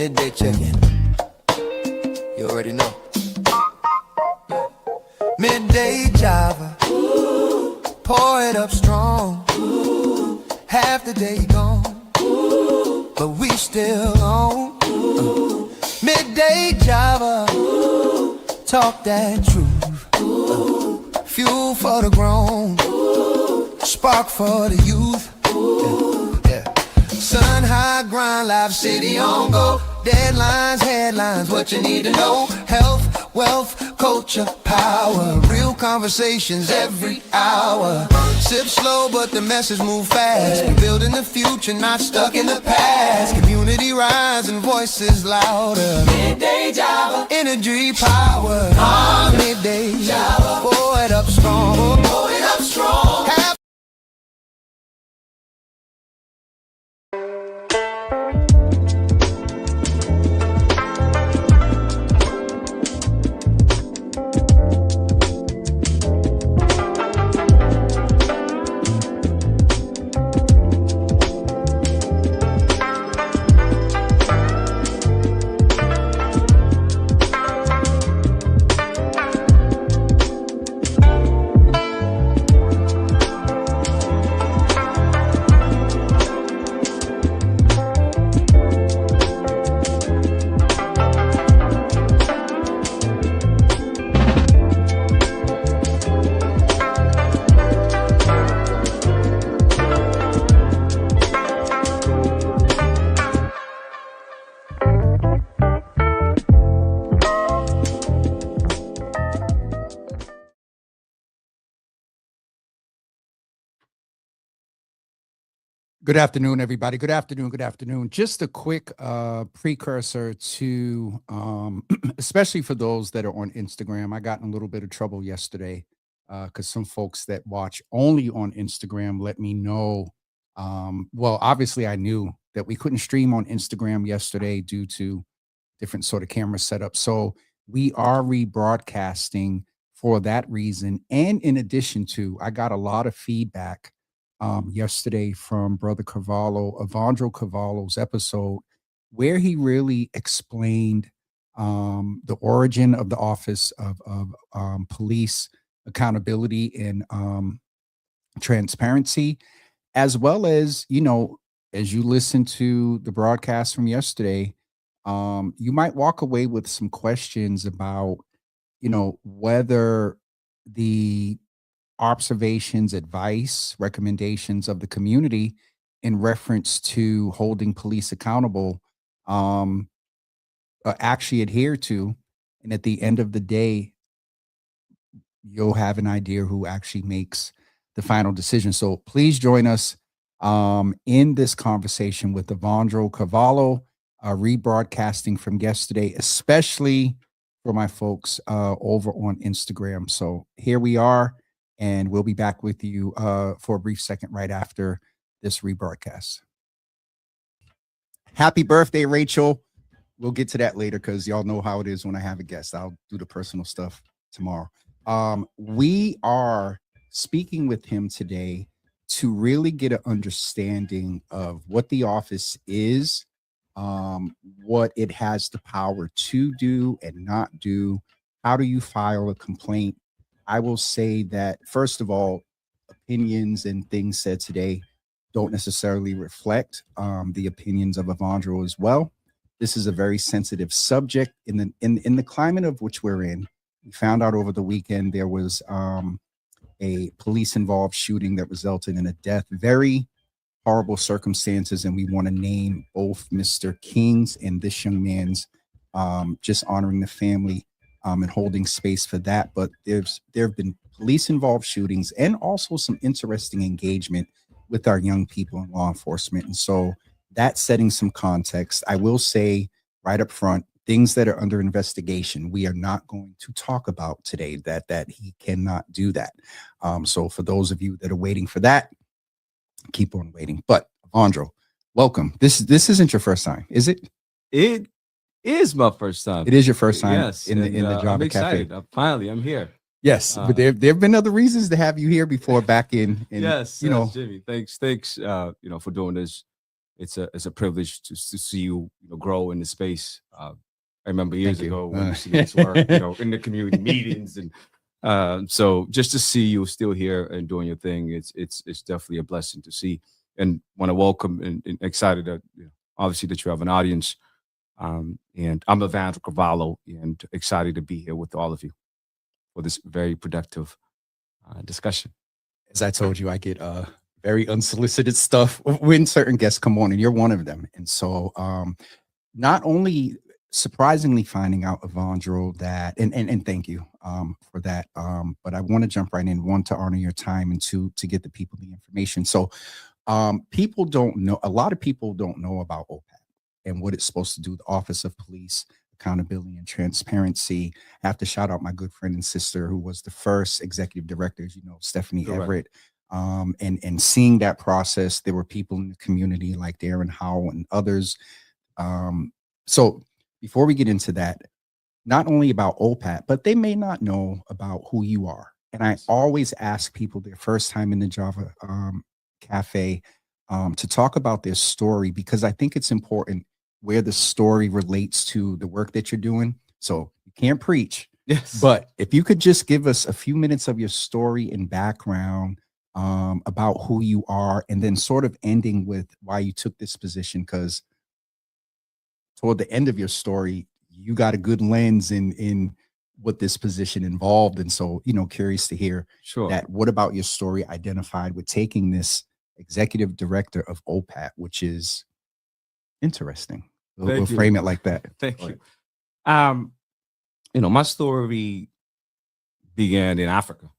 Midday check-in. You already know. Midday Java. Pour it up strong. Half the day gone, but we still on. Midday Java. Talk that truth. Fuel for the grown. Spark for the youth. Sun high grind, live city on go. Deadlines, headlines, what you need to know. Health, wealth, culture, power. Real conversations every hour. Sip slow, but the message move fast. We're building the future, not stuck in the past. Community rising, voices louder. Midday Java, energy power. Midday Java, pour it up strong. Pour it up strong. Good afternoon, everybody. Good afternoon. Good afternoon. Just a quick precursor to, especially for those that are on Instagram. I got in a little bit of trouble yesterday because some folks that watch only on Instagram let me know. Well, obviously, I knew that we couldn't stream on Instagram yesterday due to different sort of camera setup. So we are rebroadcasting for that reason. And in addition to, I got a lot of feedback yesterday from Brother Cavallo, Evandro Cavallo's episode, where he really explained the origin of the Office of Police Accountability and Transparency, as well as, you know, as you listen to the broadcast from yesterday, you might walk away with some questions about, you know, whether the observations, advice, recommendations of the community in reference to holding police accountable actually adhere to. And at the end of the day, you'll have an idea who actually makes the final decision. So please join us in this conversation with Evandro Cavallo, rebroadcasting from yesterday, especially for my folks over on Instagram. So here we are. And we'll be back with you for a brief second right after this rebroadcast. Happy birthday, Rachel. We'll get to that later because y'all know how it is when I have a guest. I'll do the personal stuff tomorrow. We are speaking with him today to really get an understanding of what the office is, what it has the power to do and not do. How do you file a complaint? I will say that, first of all, opinions and things said today don't necessarily reflect the opinions of Evandro as well. This is a very sensitive subject in the climate of which we're in. We found out over the weekend there was a police-involved shooting that resulted in a death. Very horrible circumstances, and we want to name both Mr. King's and this young man's, just honoring the family. And holding space for that. But there have been police-involved shootings and also some interesting engagement with our young people in law enforcement. And so that's setting some context. I will say right up front, things that are under investigation, we are not going to talk about today, that he cannot do that. So for those of you that are waiting for that, keep on waiting. But Evandro, welcome. This isn't your first time, is it? It is my first time. It is your first time, yes, in the Java I'm excited. Cafe. Finally, I'm here. Yes, but there have been other reasons to have you here before back in yes, you know. Jimmy. Thanks, for doing this. it's a privilege to see you, grow in the space. I remember years Thank you. ago when you see this work, in the community meetings, and so just to see you still here and doing your thing, it's definitely a blessing to see, and want to welcome and excited that obviously that you have an audience. And I'm Evandro Cavallo, and excited to be here with all of you for this very productive discussion. As I told you, I get very unsolicited stuff when certain guests come on, and you're one of them. And so not only surprisingly finding out, Evandro, that and thank you for that, but I want to jump right in, one, to honor your time, and two, to get the people the information. So people don't know, a lot of people don't know about OPAT and what it's supposed to do, the Office of Police Accountability and Transparency. I have to shout out my good friend and sister who was the first executive director, Stephanie Correct. Everett. And seeing that process, there were people in the community like Darren Howell and others. So before we get into that, not only about OPAT, but they may not know about who you are. And I always ask people their first time in the Java Cafe to talk about their story, because I think it's important where the story relates to the work that you're doing. So you can't preach, Yes, but if you could just give us a few minutes of your story and background about who you are, and then sort of ending with why you took this position, because toward the end of your story, you got a good lens in what this position involved. And so, curious to hear sure. that. What about your story identified with taking this executive director of OPAT, which is interesting. We'll frame it like that. Thank you. My story began in Africa.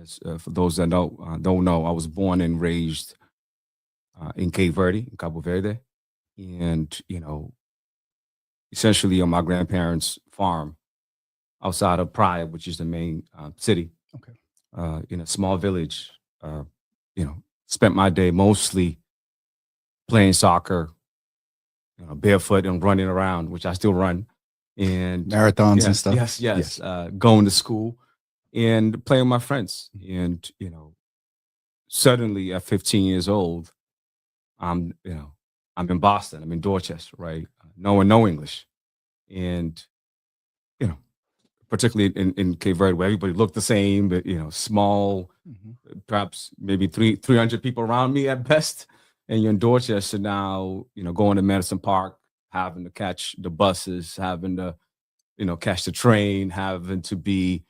As for those that don't know, I was born and raised in Cape Verde, in Cabo Verde, and essentially on my grandparents' farm outside of Praia, which is the main city. Okay. In a small village. Spent my day mostly playing soccer, barefoot and running around, which I still run, and Marathons and stuff. Yes. Going to school and playing with my friends. And, suddenly at 15 years old, I'm in Boston, I'm in Dorchester, right? No English. And, particularly in Cape Verde, where everybody looked the same, but, small, perhaps maybe 300 people around me at best. And you're in Dorchester now, going to Madison Park, having to catch the buses, having to, catch the train, having to be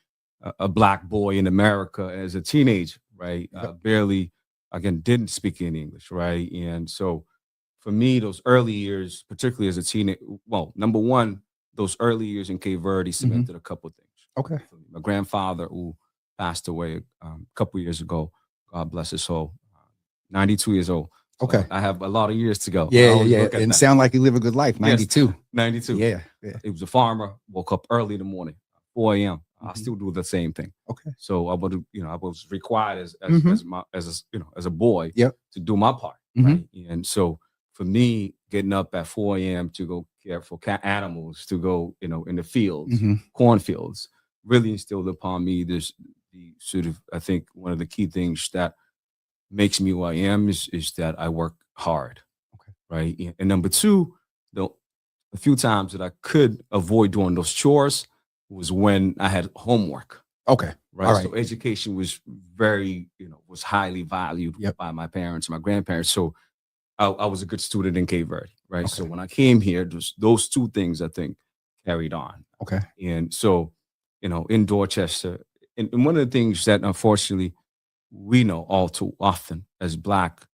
a Black boy in America as a teenager, right? Barely, again, didn't speak any English, right? And so for me, those early years, particularly as a teenager, well, number one, those early years in Cape Verde cemented a couple of things. Okay. My grandfather, who passed away a couple of years ago, God bless his soul, 92 years old. So Okay. I have a lot of years to go. Yeah. And sound like you live a good life. 92. Yes, 92. Yeah. He was a farmer, woke up early in the morning, 4 a.m. I Mhm. still do the same thing. Okay. So I would, I was required as Mhm. as a boy Yep. to do my part. Mhm. Right. And so for me, getting up at 4 a.m. to go care for animals, to go, in the fields, Mhm. cornfields, really instilled upon me the sort of, I think one of the key things that makes me who I am is that I work hard. Okay. Right. And number two, a few times that I could avoid doing those chores was when I had homework. Okay. Right. All right. So education was very, was highly valued by my parents, my grandparents. So I was a good student in Cape Verde. Right. So Okay. when I came here, those two things I think carried on. Okay. And so, in Dorchester, and one of the things that unfortunately we know all too often as Black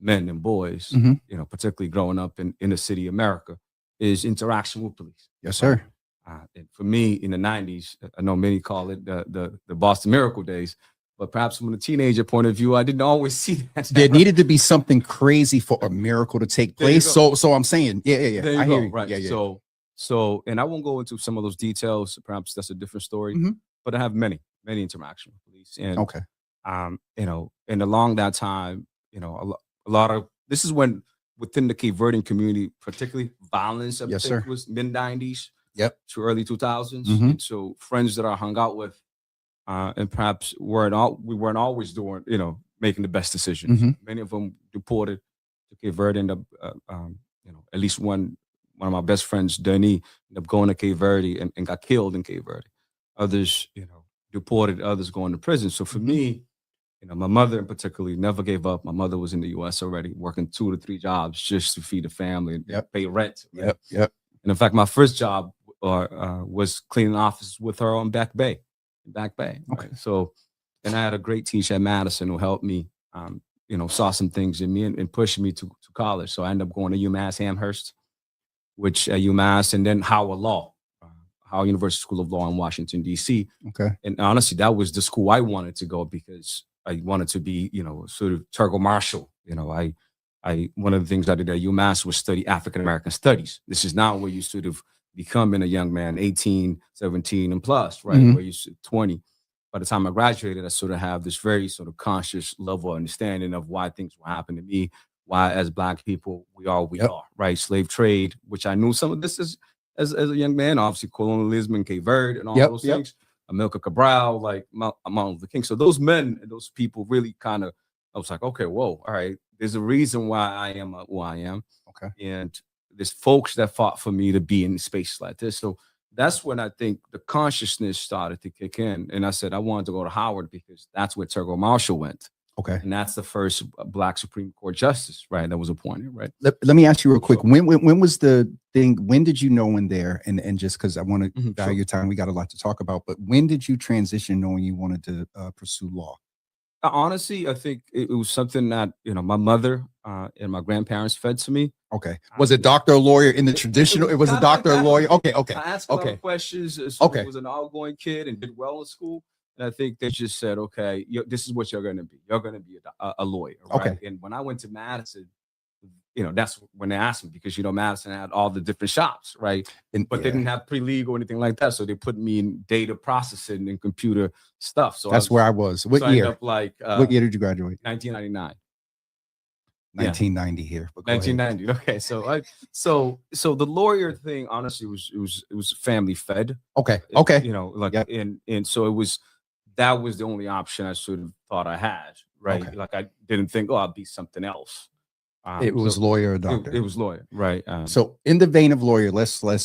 men and boys, Mhm. particularly growing up in the city of America, is interaction with police. Yes, sir. And for me, in the 90s, I know many call it the Boston Miracle days, but perhaps from a teenager point of view, I didn't always see that. There needed to be something crazy for a miracle to take There you place. go. So I'm saying, yeah. There you I go. hear you. Right. Yeah. So, and I won't go into some of those details. Perhaps that's a different story. Mhm. But I have many interactions with police, and Okay. And along that time, a lot of this is when within the Cape Verdean community, particularly violence, I Yes, think sir. was mid 90s. Yep. To early 2000s. Mhm. And so friends that I hung out with, and perhaps we weren't always doing, making the best decisions. Mhm. Many of them deported to Cape Verde. Ended up, at least one of my best friends, Denis, ended up going to Cape Verde and got killed in Cape Verde. Others, deported. Others going to prison. So for me, my mother in particular never gave up. My mother was in the U.S. already, working 2 to 3 jobs just to feed the family and pay rent. Right? Yep. And in fact, my first job was cleaning offices with her on Back Bay. Right? Okay. So, and I had a great teacher at Madison who helped me, saw some things in me and pushed me to college. So I ended up going to UMass Amherst, which UMass, and then Howard Law, Howard University School of Law in Washington, D.C. Okay. And honestly, that was the school I wanted to go because I wanted to be, sort of Thurgood Marshall. One of the things I did at UMass was study African American studies. This is not where you sort of becoming a young man, 18, 17 and plus, right? Where you 20. By the time I graduated, I sort of have this very sort of conscious level of understanding of why things will happen to me, why as Black people we are, right? Slave trade, which I knew some of this as a young man, obviously colonialism in Cape Verde and all those things. Amilcar Cabral, like Martin Luther King. So those men and those people really kind of, I was like, okay, whoa, all right. There's a reason why I am who I am. Okay. And there's folks that fought for me to be in spaces like this. So that's when I think the consciousness started to kick in. And I said, I wanted to go to Howard because that's where Thurgood Marshall went. Okay. And that's the first Black Supreme Court justice, right? That was appointed, right? Let me ask you real quick. When was the thing? When did you know in there? And just because I want to value your time, we got a lot to talk about. But when did you transition knowing you wanted to pursue law? Honestly, I think it was something that, my mother and my grandparents fed to me. Okay. Was it doctor or lawyer in the traditional? It was a doctor or lawyer. Okay. Okay. I asked a lot of questions. So I was an outgoing kid and did well in school. And I think they just said, okay, this is what you're going to be. You're going to be a lawyer. Right? Okay. And when I went to Madison, that's when they asked me because, Madison had all the different shops, right? But they didn't have pre-legal or anything like that. So they put me in data processing and computer stuff. So that's where I was. What year? What year did you graduate? 1999. 1990 here. 1990. Okay. So the lawyer thing, honestly, it was family fed. Okay. And so that was the only option I sort of thought I had, right? Okay. Like I didn't think, I'll be something else. It was lawyer or doctor. It was lawyer, right? So in the vein of lawyer,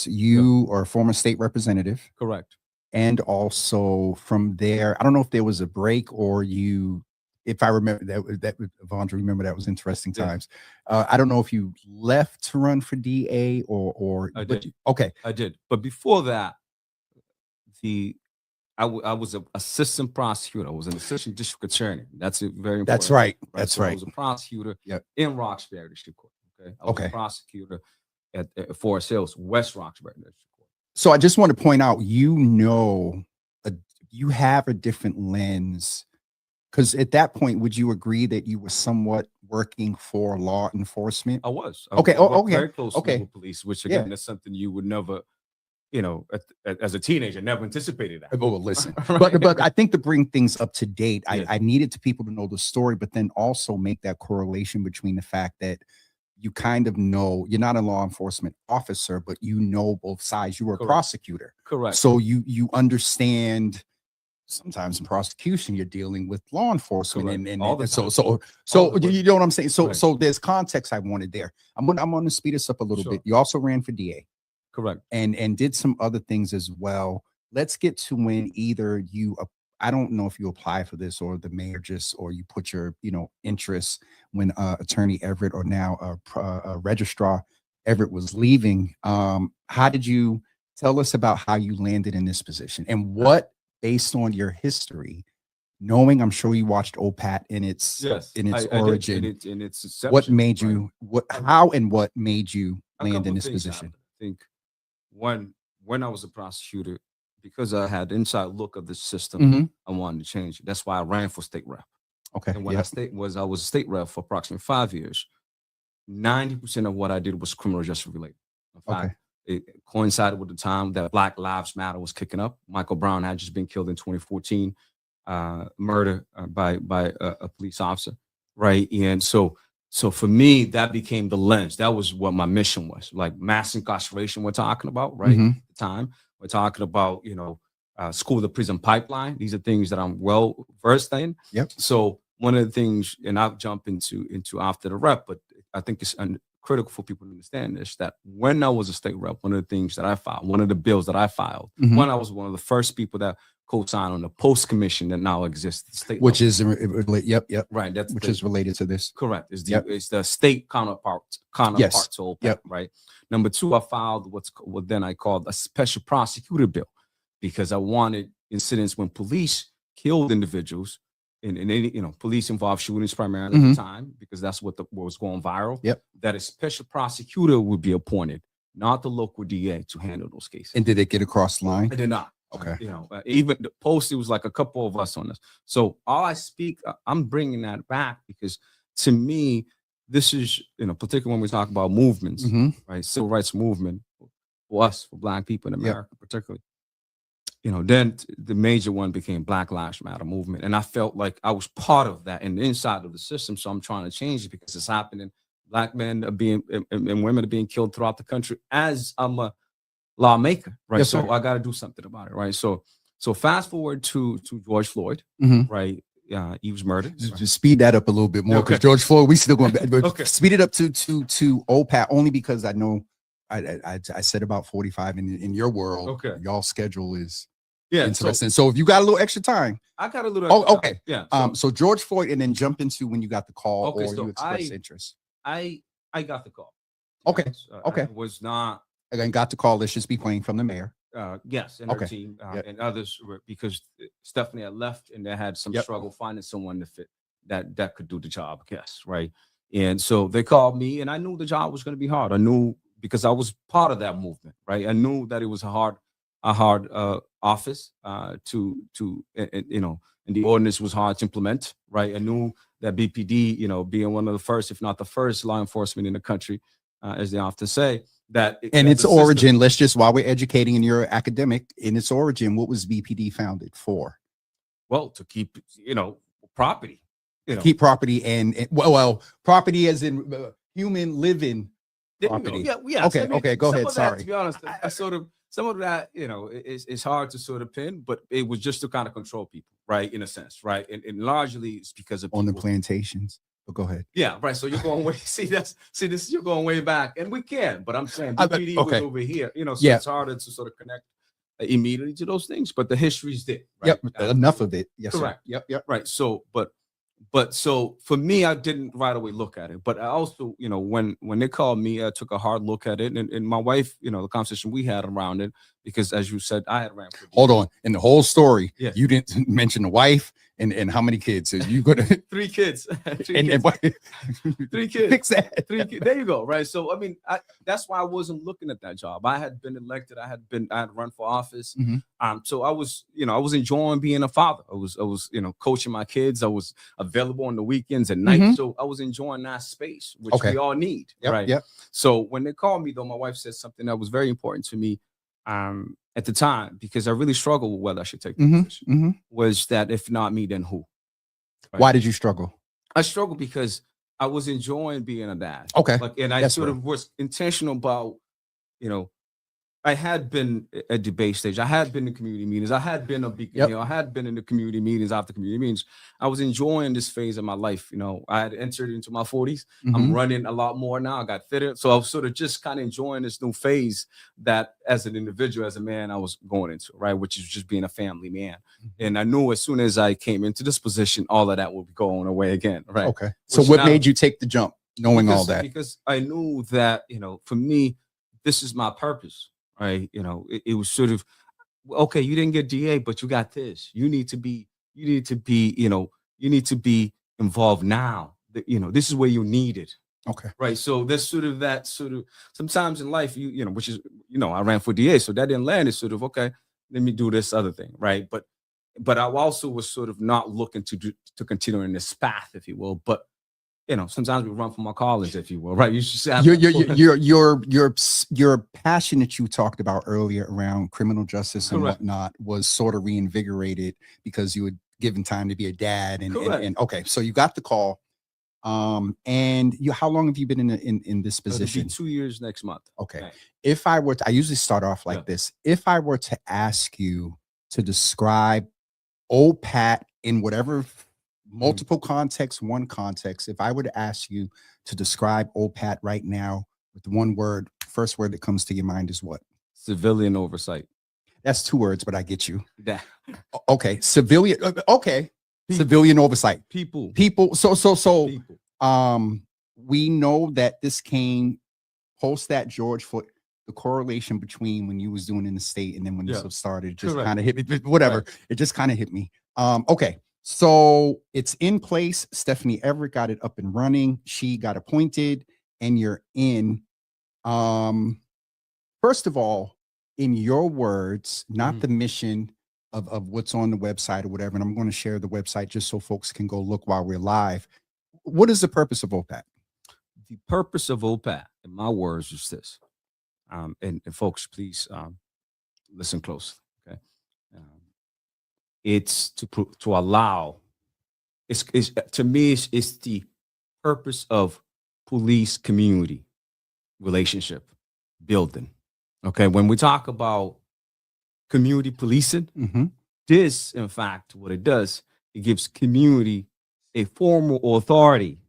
you are a former state representative. Correct. And also from there, I don't know if there was a break or if I remember that Evandro, remember that was interesting times. I don't know if you left to run for DA or I did. Okay. I did. But before that, I was an assistant prosecutor. I was an assistant district attorney. That's very important. That's right. I was a prosecutor in Roxbury District Court. Okay. I was a prosecutor at Forest Hills, West Roxbury District Court. So I just want to point out, you have a different lens. Because at that point, would you agree that you were somewhat working for law enforcement? I was. Okay. Very close to the police, which again is something you would never, as a teenager, never anticipated that. Oh, well, listen, Right? but I think to bring things up to date, I needed people to know the story, but then also make that correlation between the fact that you kind of know you're not a law enforcement officer, but you know both sides. You were a prosecutor. Correct. So you understand. Sometimes in prosecution, you're dealing with law enforcement, and so you know what I'm saying. So there's context I wanted there. I'm gonna speed this up a little bit. You also ran for DA, correct, and did some other things as well. Let's get to when either I don't know if you apply for this or the mayor or you put your interests when Attorney Everett or now Registrar Everett was leaving. How did you tell us about how you landed in this position and what? Based on your history, knowing I'm sure you watched OPAT in its origin, in its inception, what made you how made you land in this position? I think when I was a prosecutor, because I had inside look of the system, I wanted to change it. That's why I ran for state rep. Okay. And when I was a state rep for approximately 5 years. 90% of what I did was criminal justice related. In fact, it coincided with the time that Black Lives Matter was kicking up. Michael Brown had just been killed in 2014, murder by a police officer, right? And so for me, that became the lens. That was what my mission was. Like mass incarceration, we're talking about, right? At the time, we're talking about school to prison pipeline. These are things that I'm well versed in. Yep. So one of the things, and I'll jump into after the rep, but I think it's critical for people to understand this, that when I was a state rep, one of the things that I filed, one of the bills that I filed, when I was one of the first people that co-signed on the post commission that now exists, state which level. is yep, right. That's which is related to this. correct. It's the state counterpart Yes. to OPAT, Yep. right? Number two, I filed what then I called a special prosecutor bill, because I wanted incidents when police killed individuals in any, police involved shootings primarily at the time, because that's what was going viral. Yep. That a special prosecutor would be appointed, not the local DA, to handle those cases. And did it get across the line? I did not. Okay. Even the post, it was like a couple of us on this. So I'm bringing that back because to me, this is, particularly when we talk about movements, right? Civil rights movement for us, for Black people in America, particularly. Then the major one became Black Lives Matter movement. And I felt like I was part of that and inside of the system. So I'm trying to change it because it's happening. Black men are being and women are being killed throughout the country as I'm a lawmaker, right? Yes, so sir. I got to do something about it, right? So fast forward to George Floyd, right? He was murdered. Just speed that up a little bit more, because Okay. George Floyd, we still going back. Okay. Speed it up to OPAT, only because I know I said about 45 in your world. Okay. Y'all schedule is Yeah, interesting. So if you got a little extra time. I got a little. Oh, okay. Yeah. So George Floyd, and then jump into when you got the call, Okay, or so you expressed interest. I got the call. Okay. Yes, Okay. I was not. Again, got the call. Let's just be plain, from the mayor. Yes, and Okay. her team Yep. and others, because Stephanie had left and they had some Yep. struggle finding someone to fit that could do the job. Yes, right. And so they called me, and I knew the job was going to be hard. I knew, because I was part of that movement, right? I knew that it was a hard office and the ordinance was hard to implement, right? I knew that BPD, being one of the first, if not the first, law enforcement in the country, as they often say, that And that its the system- origin, let's just, while we're educating and you're academic, in its origin, what was BPD founded for? well, to keep property, Keep property and well, property as in human living There you go. property. Yeah. Okay, okay, go some ahead, of that, sorry. to be honest, I sort of some of that, it's hard to sort of pin, but it was just to kind of control people, right? In a sense, right? And largely it's because of On the people. plantations. But go ahead. Yeah, right. So you're going way. This you're going way back, and we can. But I'm saying I- BPD okay. was over here, so Yeah. it's harder to sort of connect immediately to those things. But the history's there. Right? Yep. Enough of it. Yes. Correct. Sir. Yep. Right. So, but so for me, I didn't right away look at it. But I also, when they called me, I took a hard look at it, and my wife, the conversation we had around it, because as you said, I had ran. For Hold on. In the whole story, Yes. you didn't mention the wife and how many kids. So you gonna 3 kids. and what? 3 kids. Fix that. 3 kids. There you go. Right. So I mean, that's why I wasn't looking at that job. I had been elected. I had run for office. So I was, I was enjoying being a father. I was, coaching my kids. I was available on the weekends and nights. So I was enjoying that space, which Okay. we all need. Yep, right. yep. So when they called me, though, my wife said something that was very important to me at the time, because I really struggled with whether I should take the position. Was that if not me, then who? Right? Why did you struggle? I struggled because I was enjoying being a dad. Okay. And I That's sort fair. of was intentional about, I had been at debate stage. I had been in community meetings. I had been a beacon. Yep. I had been in the community meetings after community meetings. I was enjoying this phase of my life. I had entered into my 40s. I'm running a lot more now. I got fitter. So I was sort of just kind of enjoying this new phase that as an individual, as a man, I was going into, right? Which is just being a family man. And I knew as soon as I came into this position, all of that would be going away again, right? Okay. So Which what now- made you take the jump, knowing all that? Because I knew that, for me, this is my purpose. Right. It was sort of, okay, you didn't get DA, but you got this. You need to be involved now. This is where you need it. Okay. Right. So there's that sometimes in life, which is, I ran for DA. So that didn't land. It's sort of, okay, let me do this other thing. Right. But I also was sort of not looking to continue in this path, if you will. But sometimes we run from our callings, if you will, right? You should say your passion that you talked about earlier around criminal justice and Correct. whatnot was sort of reinvigorated because you were given time to be a dad and okay, so you got the call, and how long have you been in this It'll be position? 2 years next month. Okay, Right. if I were to, I usually start off like Yeah. this. If I were to ask you to describe OPAT in whatever multiple contexts, one context. If I were to ask you to describe OPAT right now with one word, first word that comes to your mind is what? Civilian oversight. That's 2 words, but I get you. That Okay, civilian. Okay, People. civilian oversight. People. So. People. We know that this came post that George Floyd. The correlation between when you was doing in the state and then when this was started, it just kind of hit me. But whatever, it just kind of hit me. Okay, so it's in place. Stephanie Everett got it up and running. She got appointed, and you're in. First of all, in your words, not the mission of what's on the website or whatever. And I'm going to share the website just so folks can go look while we're live. What is the purpose of OPAT? The purpose of OPAT, in my words, is this. And folks, please listen closely. Okay, it's to allow. It's to me, it's the purpose of police community relationship building. Okay, when we talk about community policing, this, in fact, what it does, it gives community a formal authority.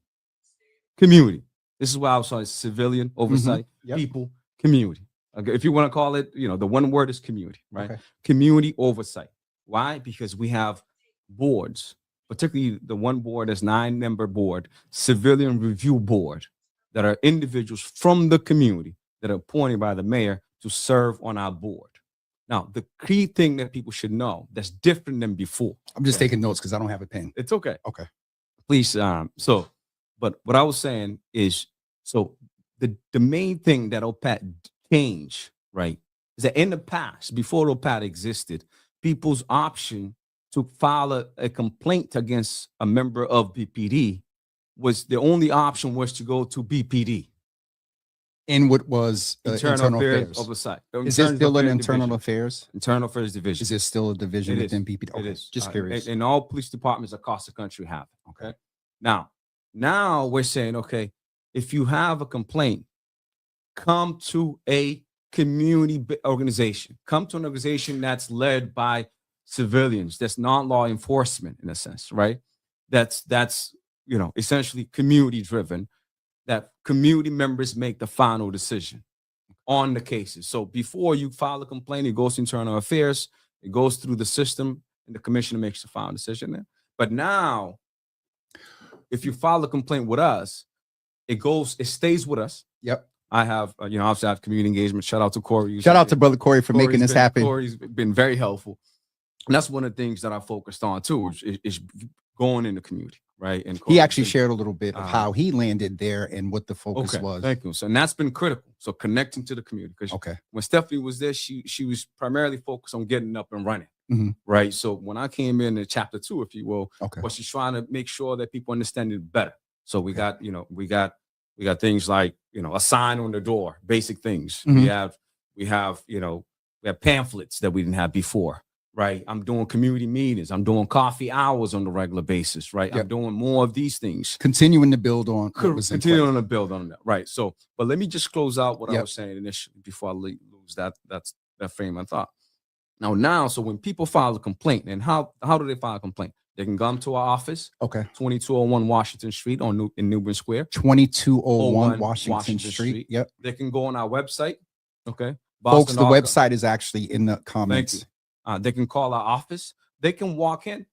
Community. This is why I was saying civilian oversight, people, community. Okay, if you want to call it, the one word is community, right? Okay. Community oversight. Why? Because we have boards, particularly the one board that's 9-member board, civilian review board, that are individuals from the community that are appointed by the mayor to serve on our board. Now, the key thing that people should know that's different than before. I'm just taking notes because I don't have a pen. It's okay. Okay. Please. But what I was saying is, so the main thing that OPAT changed, right, is that in the past, before OPAT existed, people's option to file a complaint against a member of BPD was the only option was to go to BPD. In what was internal affairs oversight. Is it still an internal affairs? Internal affairs division. Is there still a division within BPD? Okay. It is. Just curious. And all police departments across the country have it. Okay. Now we're saying, okay, if you have a complaint, come to a community organization. Come to an organization that's led by civilians. That's non-law enforcement in a sense, right? That's essentially community driven. That community members make the final decision on the cases. So before you file a complaint, it goes to internal affairs, it goes through the system, and the commissioner makes the final decision there. But now, if you file a complaint with us, it stays with us. Yep. I have, obviously I have community engagement. Shout out to Corey. Shout out to brother Corey for making this happen. Corey's been very helpful. And that's one of the things that I focused on too, is going in the community, right? And he actually shared a little bit of how he landed there and what the focus was. Thank you. So, and that's been critical. So connecting to the community, because when Stephanie was there, she was primarily focused on getting up and running, right? So when I came in chapter 2, if you will, but she's trying to make sure that people understand it better. So we got, we got things like, a sign on the door, basic things. We have pamphlets that we didn't have before. Right. I'm doing community meetings. I'm doing coffee hours on a regular basis. Right. I'm doing more of these things. Continuing to build on. Continuing to build on that. Right. So, but let me just close out what I was saying initially before I lose that frame of thought. Now, so when people file a complaint, and how do they file a complaint? They can come to our office. 2201 Washington Street in Newbern Square. 2201 Washington Street. Yep. They can go on our website. Okay. Folks, the website is actually in the comments. Thank you. They can call our office. They can walk in.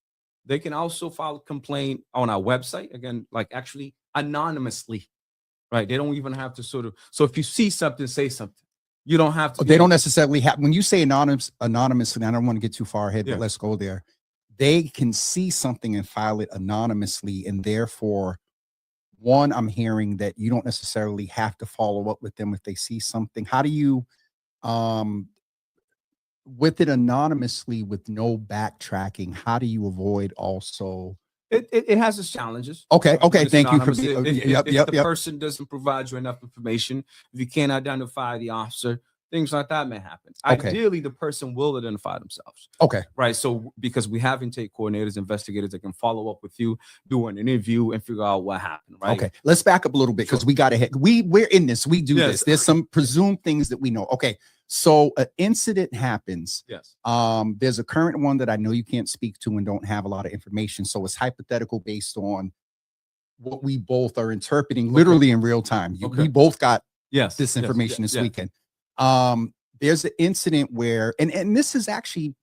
They can also file a complaint on our website. Again, like actually anonymously, right? They don't even have to so if you see something, say something. You don't have to. They don't necessarily have, when you say anonymously, I don't want to get too far ahead, but let's go there. They can see something and file it anonymously. And therefore, one, I'm hearing that you don't necessarily have to follow up with them if they see something. How do you, with it anonymously with no backtracking, how do you avoid also? It has its challenges. Okay. Thank you for if the person doesn't provide you enough information, if you can't identify the officer, things like that may happen. Ideally, the person will identify themselves. Right. So because we have intake coordinators, investigators that can follow up with you, do an interview, and figure out what happened. Right. Okay. Let's back up a little bit because we got ahead. We're in this. We do this. There's some presumed things that we know. Okay. So an incident happens. Yes. There's a current one that I know you can't speak to and don't have a lot of information. So it's hypothetical based on what we both are interpreting literally in real time. We both got this information this weekend. There's an incident where, and this has actually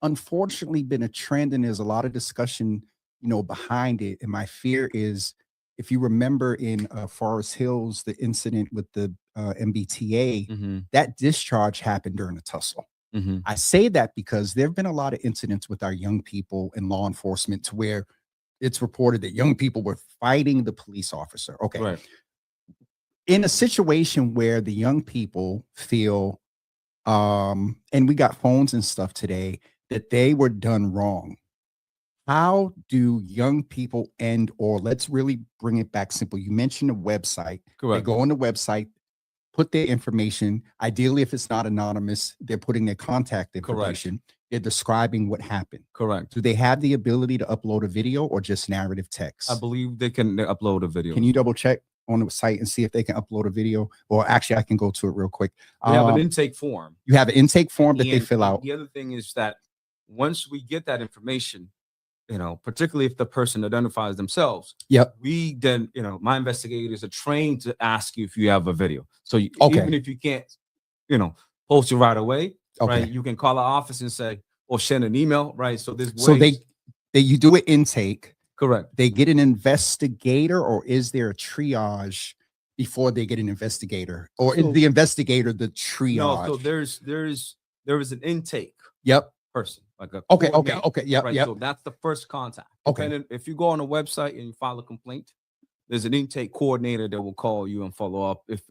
unfortunately been a trend, and there's a lot of discussion, behind it. And my fear is, if you remember in Forest Hills, the incident with the MBTA, that discharge happened during a tussle. I say that because there have been a lot of incidents with our young people in law enforcement to where it's reported that young people were fighting the police officer. Okay. Right. In a situation where the young people feel, and we got phones and stuff today, that they were done wrong. How do young people or let's really bring it back simple. You mentioned a website. Correct. They go on the website, put their information. Ideally, if it's not anonymous, they're putting their contact information. Correct. They're describing what happened. Correct. Do they have the ability to upload a video or just narrative text? I believe they can upload a video. Can you double check on the site and see if they can upload a video? Or actually, I can go to it real quick. We have an intake form. You have an intake form that they fill out. The other thing is that once we get that information, particularly if the person identifies themselves, we then, my investigators are trained to ask you if you have a video. So even if you can't, post it right away, right, you can call our office and say, or send an email, right? So there's ways. So you do an intake. Correct. They get an investigator, or is there a triage before they get an investigator, or is the investigator the triage? No, so there is an intake. Person, like a okay, So that's the first contact. Okay, if you go on a website and you file a complaint, there's an intake coordinator that will call you and follow up. If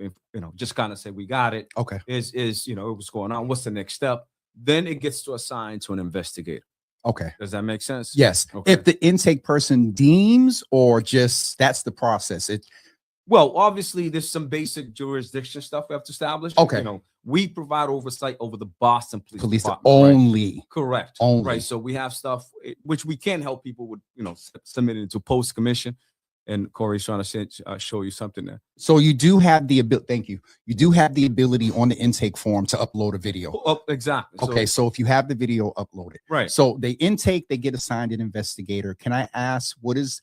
just kind of say, we got it. Okay, what's going on? What's the next step? Then it gets to assign to an investigator. Okay, does that make sense? Yes. Okay. If the intake person deems, or just that's the process. Well, obviously, there's some basic jurisdiction stuff we have to establish. Okay. We provide oversight over the Boston Police Department. Only. Right? Correct. Only. Right. So we have stuff which we can help people with, submit it to post commission. And Corey's trying to show you something there. So you do have the ability. Thank you. You do have the ability on the intake form to upload a video. Exactly. Okay. So if you have the video, upload it. Right. So they intake, they get assigned an investigator. Can I ask, what is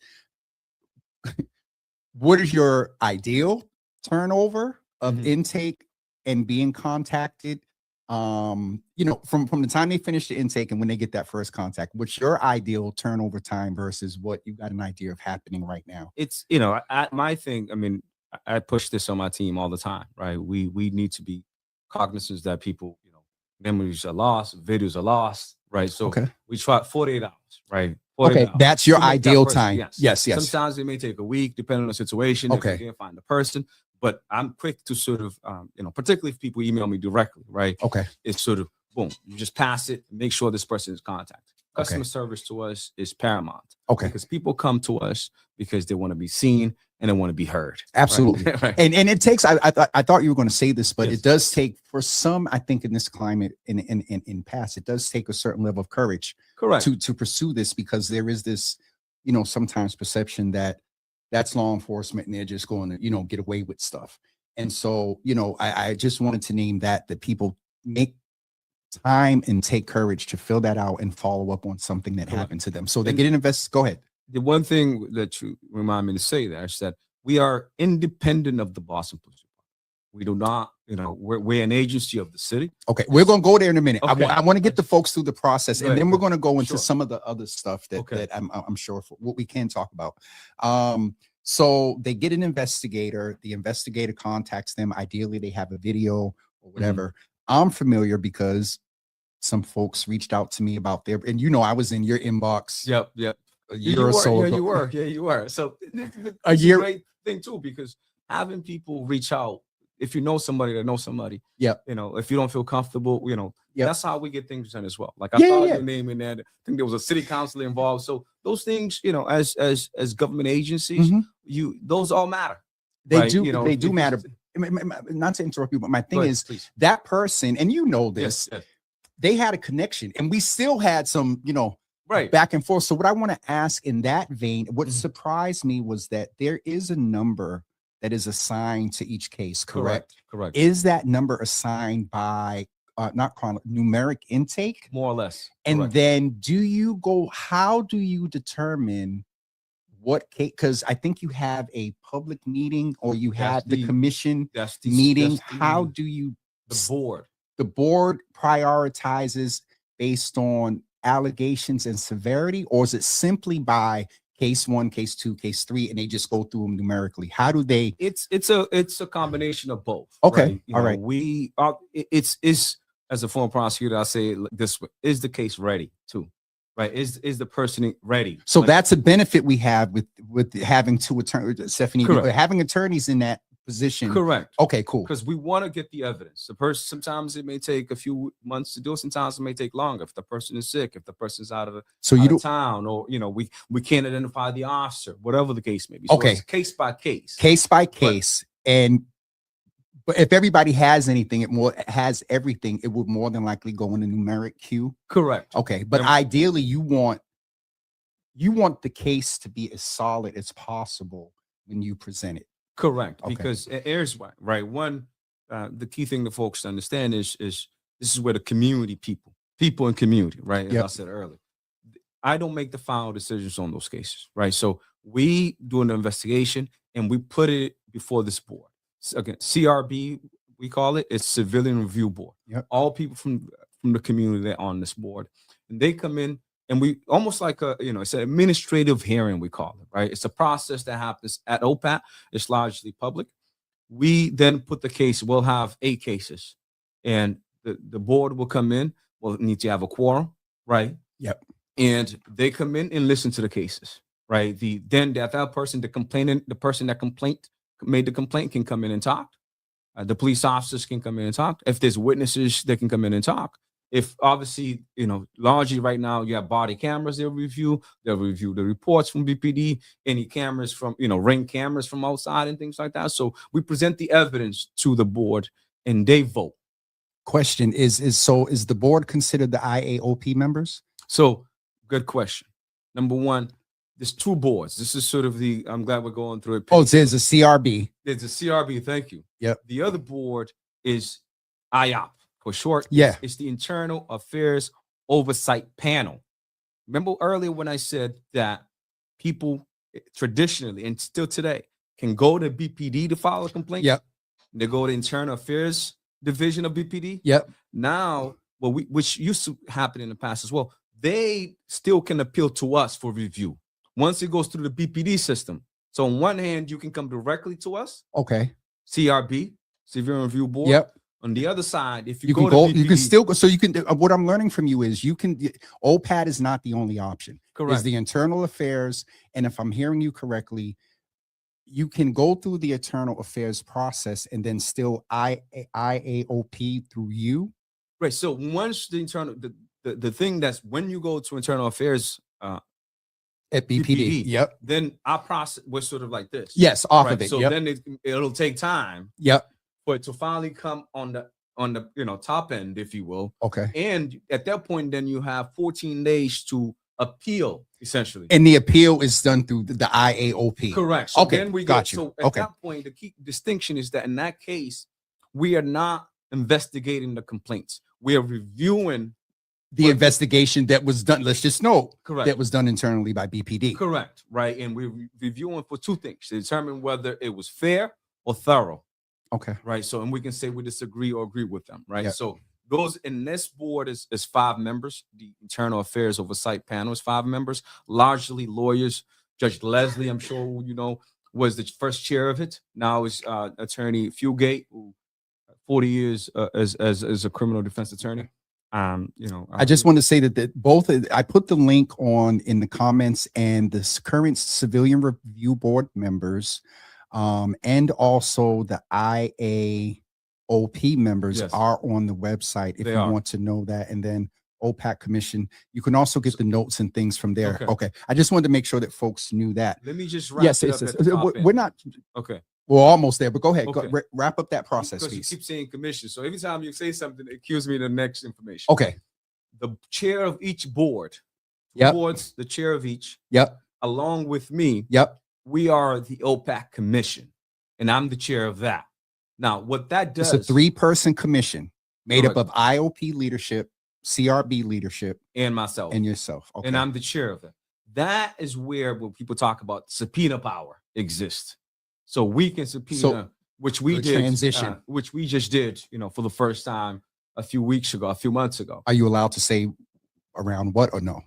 your ideal turnover of intake and being contacted? From the time they finish the intake and when they get that first contact, what's your ideal turnover time versus what you got an idea of happening right now? It's, my thing, I push this on my team all the time, right? We need to be cognizant that people, memories are lost, videos are lost, right? So we try 48 hours, right? Okay, that's your ideal time. Yes. Sometimes it may take a week, depending on the situation. If you can't find the person, but I'm quick to sort of, particularly if people email me directly, right? Okay, it's sort of boom, you just pass it, make sure this person is contacted. Customer service to us is paramount. Okay, because people come to us because they want to be seen and they want to be heard. Absolutely, right? And it takes. I thought you were going to say this, but it does take for some. I think in this climate, in past, it does take a certain level of courage. Correct. To pursue this, because there is this, sometimes perception that that's law enforcement and they're just going to, get away with stuff. And so, I just wanted to name that people make time and take courage to fill that out and follow up on something that happened to them. So they get an Go ahead. The one thing that you remind me to say there is that we are independent of the Boston Police Department. We do not, we're an agency of the city. Okay, we're going to go there in a minute. Okay. I want to get the folks through the process, and then we're going to go into some of the other stuff that I'm sure what we can talk about. So they get an investigator. The investigator contacts them. Ideally, they have a video or whatever. I'm familiar because some folks reached out to me about and I was in your inbox. Yep. A year or so ago. You were. So a year. Great thing too, because having people reach out, if you know somebody that knows somebody, if you don't feel comfortable, that's how we get things done as well. Like I saw your name in there. I think there was a city councilor involved. So those things, as government agencies, those all matter. They do. They do matter. Not to interrupt you, but my thing is that person, and this, they had a connection, and we still had some, back and forth. So what I want to ask in that vein, what surprised me was that there is a number that is assigned to each case, correct? Correct. Is that number assigned by numeric intake, more or less. and Correct. then how do you determine what case? Because I think you have a public meeting, or you have the commission meeting. How do you the board prioritizes based on allegations and severity, or is it simply by case 1, case 2, case 3, and they just go through them numerically? How do they? It's a combination of both. Okay, right? all right. We are. It's as a former prosecutor, I say this way: is the case ready too? Right? Is the person ready? So that's a benefit we have with having two attorneys, Stephanie. Having attorneys in that position. Correct. Okay, cool. Because we want to get the evidence. The person, sometimes it may take a few months to do it. Sometimes it may take longer. If the person is sick, if the person's out of town, or we can't identify the officer, whatever the case may be. So okay, it's case by case. Case by case. But if everybody has anything, has everything, it would more than likely go in a numeric queue. Correct. Okay, but ideally, you want the case to be as solid as possible when you present it. Correct. Okay. Because here's why, right? One, the key thing to folks to understand is this is where the community people in community, right? As I said earlier, I don't make the final decisions on those cases, right? So we do an investigation and we put it before this board. So again, CRB, we call it. It's Civilian Review Board. Yep. All people from the community that are on this board, and they come in. And we almost like it's an administrative hearing, we call it, right? It's a process that happens at OPAT. It's largely public. We then put the case, we'll have 8 cases, and the board will come in. We'll need to have a quorum, right? Yep. And they come in and listen to the cases, right? That person, the person that made the complaint can come in and talk. The police officers can come in and talk. If there's witnesses, they can come in and talk. If obviously, largely right now you have body cameras, they'll review the reports from BPD, any cameras from, ring cameras from outside and things like that. So we present the evidence to the board and they vote. Question is the board considered the IAOP members? So good question. Number one, there's 2 boards. This is sort of I'm glad we're going through it. Oh, there's a CRB. There's a CRB. Thank you. Yep. The other board is IOP. For short, it's the Internal Affairs Oversight Panel. Remember earlier when I said that people traditionally and still today can go to BPD to file a complaint? Yep. They go to Internal Affairs Division of BPD? Yep. Now, which used to happen in the past as well, they still can appeal to us for review once it goes through the BPD system. So on one hand, you can come directly to us. Okay. CRB, Civilian Review Board. Yep. On the other side, if you can go, you can still go. So you can. What I'm learning from you is OPAT is not the only option. Correct. It's the internal affairs, and if I'm hearing you correctly, you can go through the internal affairs process and then still IAOP through you. Right. So once the thing that's when you go to internal affairs at BPD, yep. Then our process was sort of like this. Yes, off of it. So then it'll take time. Yep. For it to finally come on the top end, if you will. Okay. And at that point, then you have 14 days to appeal, essentially. And the appeal is done through the IAOP. Correct. So okay. Then we got you. So at that point, the key distinction is that in that case, we are not investigating the complaints. We are reviewing the investigation that was done. Let's just note. Correct. That was done internally by BPD. Correct. Right. And we're reviewing for 2 things to determine whether it was fair or thorough. Okay. Right. So, and we can say we disagree or agree with them. Right. Yep. So those in this board is 5 members. The Internal Affairs Oversight Panel is 5 members, largely lawyers. Judge Leslie, I'm sure was the first chair of it. Now is Attorney Fugate, who 40 years as a criminal defense attorney. I just want to say that both I put the link in the comments, and the current Civilian Review Board members. And also the IAOP members are on the website if you want to know that. And then OPAT Commission, you can also get the notes and things from there. Okay. I just wanted to make sure that folks knew that. Let me just wrap it up. We're not. Okay. We're almost there, but go ahead. Okay. Wrap up that process, because please. You keep saying commission. So every time you say something, accuse me of the next information. Okay. The chair of each board. Yep. Boards, the chair of each. Yep. Along with me. Yep. We are the OPAT Commission, and I'm the chair of that. Now, what that does, it's a 3-person commission made up of IOP leadership, CRB leadership, and myself and yourself. Okay. And I'm the chair of it. That is where when people talk about subpoena power exists. So we can subpoena, which we did, transition, which we just did, for the first time a few months ago. Are you allowed to say around what or no?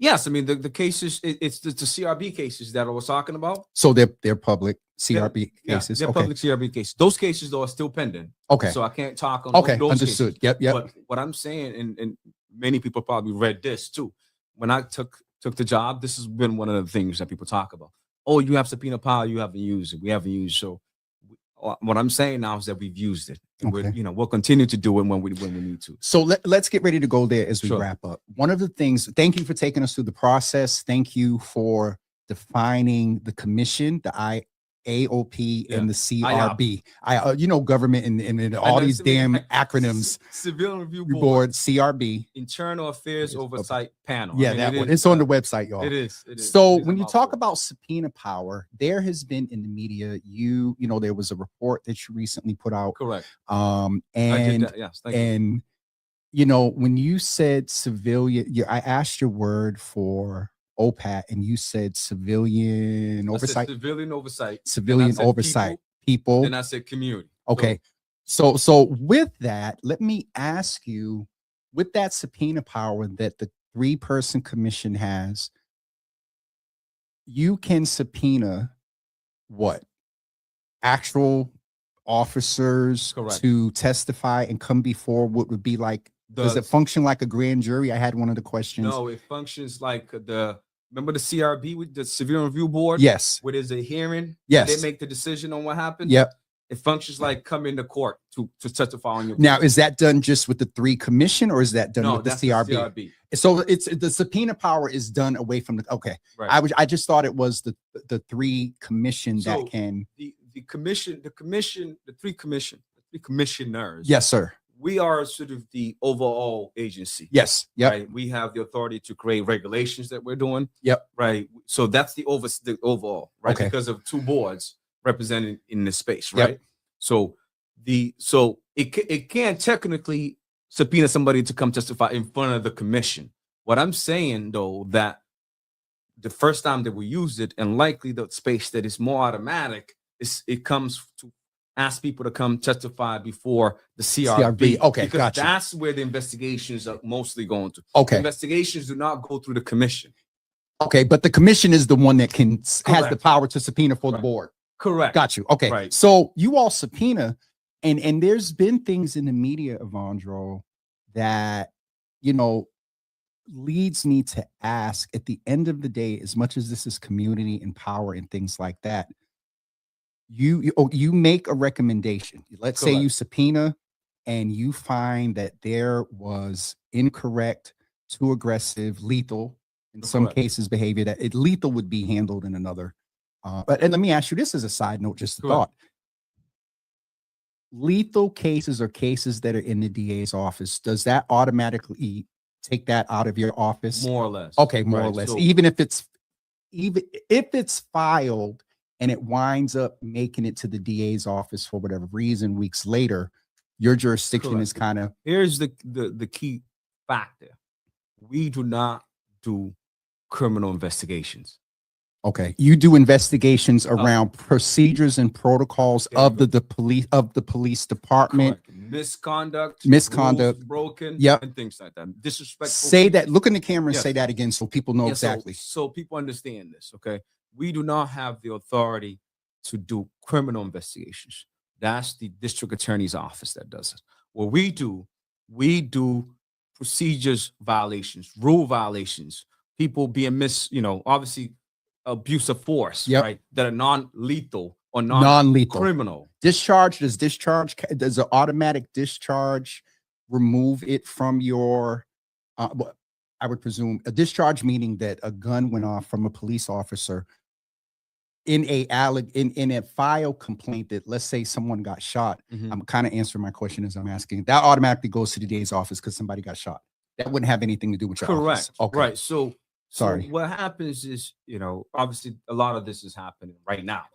Yes, I mean the cases. It's the CRB cases that I was talking about. So they're public CRB cases. They're public CRB cases. Those cases though are still pending. Okay. So I can't talk on those understood. Cases. Yep. But what I'm saying, and many people probably read this too. When I took the job, this has been one of the things that people talk about. Oh, you have subpoena power. You haven't used it. We haven't used it. So what I'm saying now is that we've used it. And we'll continue to do it when we need to. So let's get ready to go there as we wrap up. One of the things, thank you for taking us through the process. Thank you for defining the commission, the AOP and the CRB. Government and all these damn acronyms. Civilian Review Board, CRB. Internal Affairs Oversight Panel. Yeah, that one. It's on the website, y'all. It is. So when you talk about subpoena power, there has been in the media, there was a report that you recently put out. Correct. And yes, thank you. When you said civilian, I asked your word for OPAT, and you said civilian oversight. Civilian oversight. Civilian oversight. People. And I said community. Okay. So with that, let me ask you, with that subpoena power that the 3-person commission has, you can subpoena what? Actual officers to testify and come before what would be like, does it function like a grand jury? I had one of the questions. No, it functions like remember the CRB with the Civilian Review Board? Yes. Where there's a hearing. Yes. They make the decision on what happened. Yep. It functions like coming to court to testify on your case. Now, is that done just with the 3 commission, or is that done with the CRB? The CRB? So it's the subpoena power is done away from the Right. I just thought it was the 3 commission that can the 3 commissioners. Yes, sir. We are sort of the overall agency. Yes. Yep. Right. We have the authority to create regulations that we're doing. Yep. Right. So that's the overall, right? Okay. Because of 2 boards represented in this space, right? Yep. So it can't technically subpoena somebody to come testify in front of the commission. What I'm saying though, that the first time that we used it, and likely the space that is more automatic, is it comes to ask people to come testify before the CRB. Okay, because gotcha. That's where the investigations are mostly going to. Okay. The investigations do not go through the commission. Okay, but the commission is the one that has the power to subpoena for the board. Correct. Got you. Okay. Right. So you all subpoena, and there's been things in the media, Evandro, that leads me to ask at the end of the day, as much as this is community and power and things like that, you make a recommendation. Let's say you subpoena and you find that there was incorrect, too aggressive, lethal, in some cases, behavior that lethal would be handled in another. But let me ask you this as a side note, just a thought. Lethal cases or cases that are in the DA's office, does that automatically take that out of your office? More or less. Okay, more or less. So, even if it's filed and it winds up making it to the DA's office for whatever reason, weeks later, your jurisdiction is kind of. Here's the key factor. We do not do criminal investigations. Okay, you do investigations around procedures and protocols of the police department. Misconduct, rules broken, and things like that. Disrespectful. Say that. Look in the camera and say that again, so people know exactly. So people understand this. Okay, we do not have the authority to do criminal investigations. That's the district attorney's office that does it. What we do procedures violations, rule violations, people being obviously abuse of force, right? That are non-lethal or non-lethal criminal. Does an automatic discharge remove it from your I would presume a discharge, meaning that a gun went off from a police officer in a file complaint that, let's say someone got shot. I'm kind of answering my question as I'm asking. That automatically goes to the DA's office because somebody got shot. That wouldn't have anything to do with your office. Okay. Right. So sorry. So what happens is, obviously a lot of this is happening right now.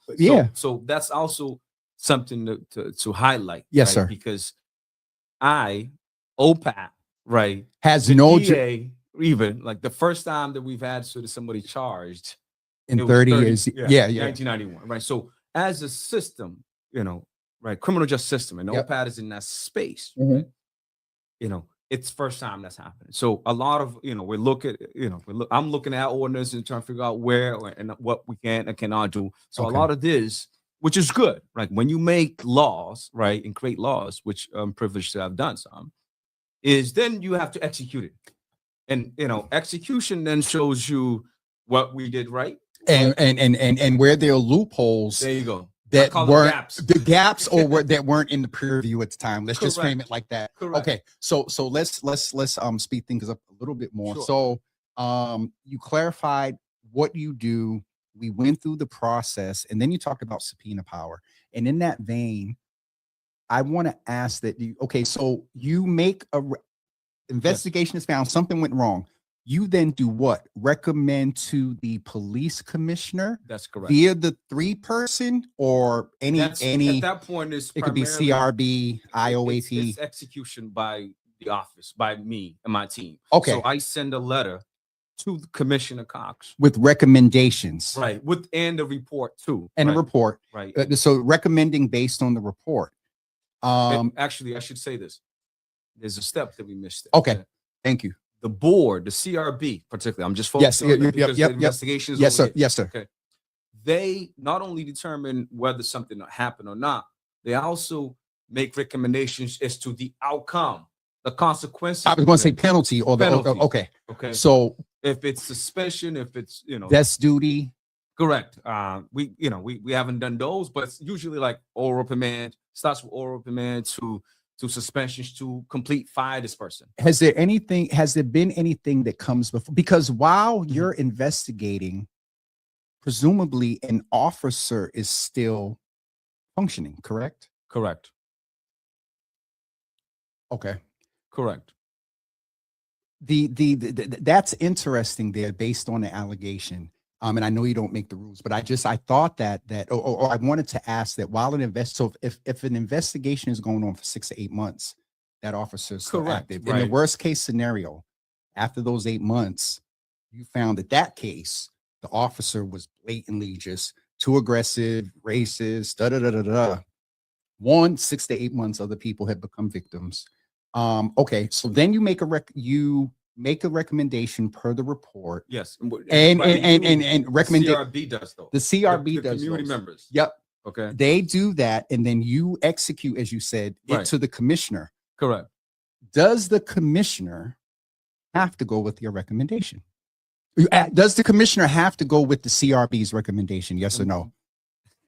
So that's also something to highlight. Yes, sir. Because I OPAT, right, has the no DA, even like the first time that we've had sort of somebody charged in it was 30 years. Yeah. 1991, right? So as a system, right, criminal justice system, and Yep. OPAT is in that space, Mhm. right? It's first time that's happening. So a lot of, we look at, I'm looking at ordinance and trying to figure out where and what we can and cannot do. So Okay. a lot of this, which is good, right? When you make laws, right, and create laws, which I'm privileged to have done some, is then you have to execute it. And, execution then shows you what we did right. And where there are loopholes There you go. that weren't gaps. gaps that weren't in the peer review at the time. Let's just frame it like that. Correct. Okay. So let's speed things up a little bit more. Sure. So you clarified what you do. We went through the process, and then you talked about subpoena power. And in that vein, I want to ask that so you make investigation is found, something went wrong. You then do what? Recommend to the police commissioner? That's correct. Via the 3-person or any at that point is it could be CRB, IOAP. It's execution by the office, by me and my team. Okay. So I send a letter to Commissioner Cox with recommendations. right, and a report too. And right? a report. Right. So recommending based on the report. Actually, I should say this. There's a step that we missed. Okay. Thank you. The board, the CRB, particularly, I'm just focusing on that because the investigation is yes, over sir. here. Yes, sir. Okay. They not only determine whether something happened or not, they also make recommendations as to the outcome, the consequences. I was going to say penalty or the Penalty. okay. Okay. So if it's suspension, if it's desk duty. Correct. We haven't done those, but it's usually like oral reprimand, starts with oral reprimand to suspensions to complete fire this person. Has there been anything that comes before? Because while you're investigating, presumably an officer is still functioning, correct? Correct. Okay. Correct. The that's interesting there based on the allegation. And I know you don't make the rules, but I thought that I wanted to ask that while if an investigation is going on for 6 to 8 months, that officer is still active. Right. In the worst case scenario, after those 8 months, you found that case, the officer was blatantly just too aggressive, racist, 6 to 8 months, other people had become victims. Okay, so then you make a recommendation per the report. Yes. And recommend CRB does though. The CRB the does community those. members. Yep. Okay. They do that, and then you execute, as you said, it Right. to the commissioner. Correct. Does the commissioner have to go with your recommendation? Does the commissioner have to go with the CRB's recommendation? Yes or no?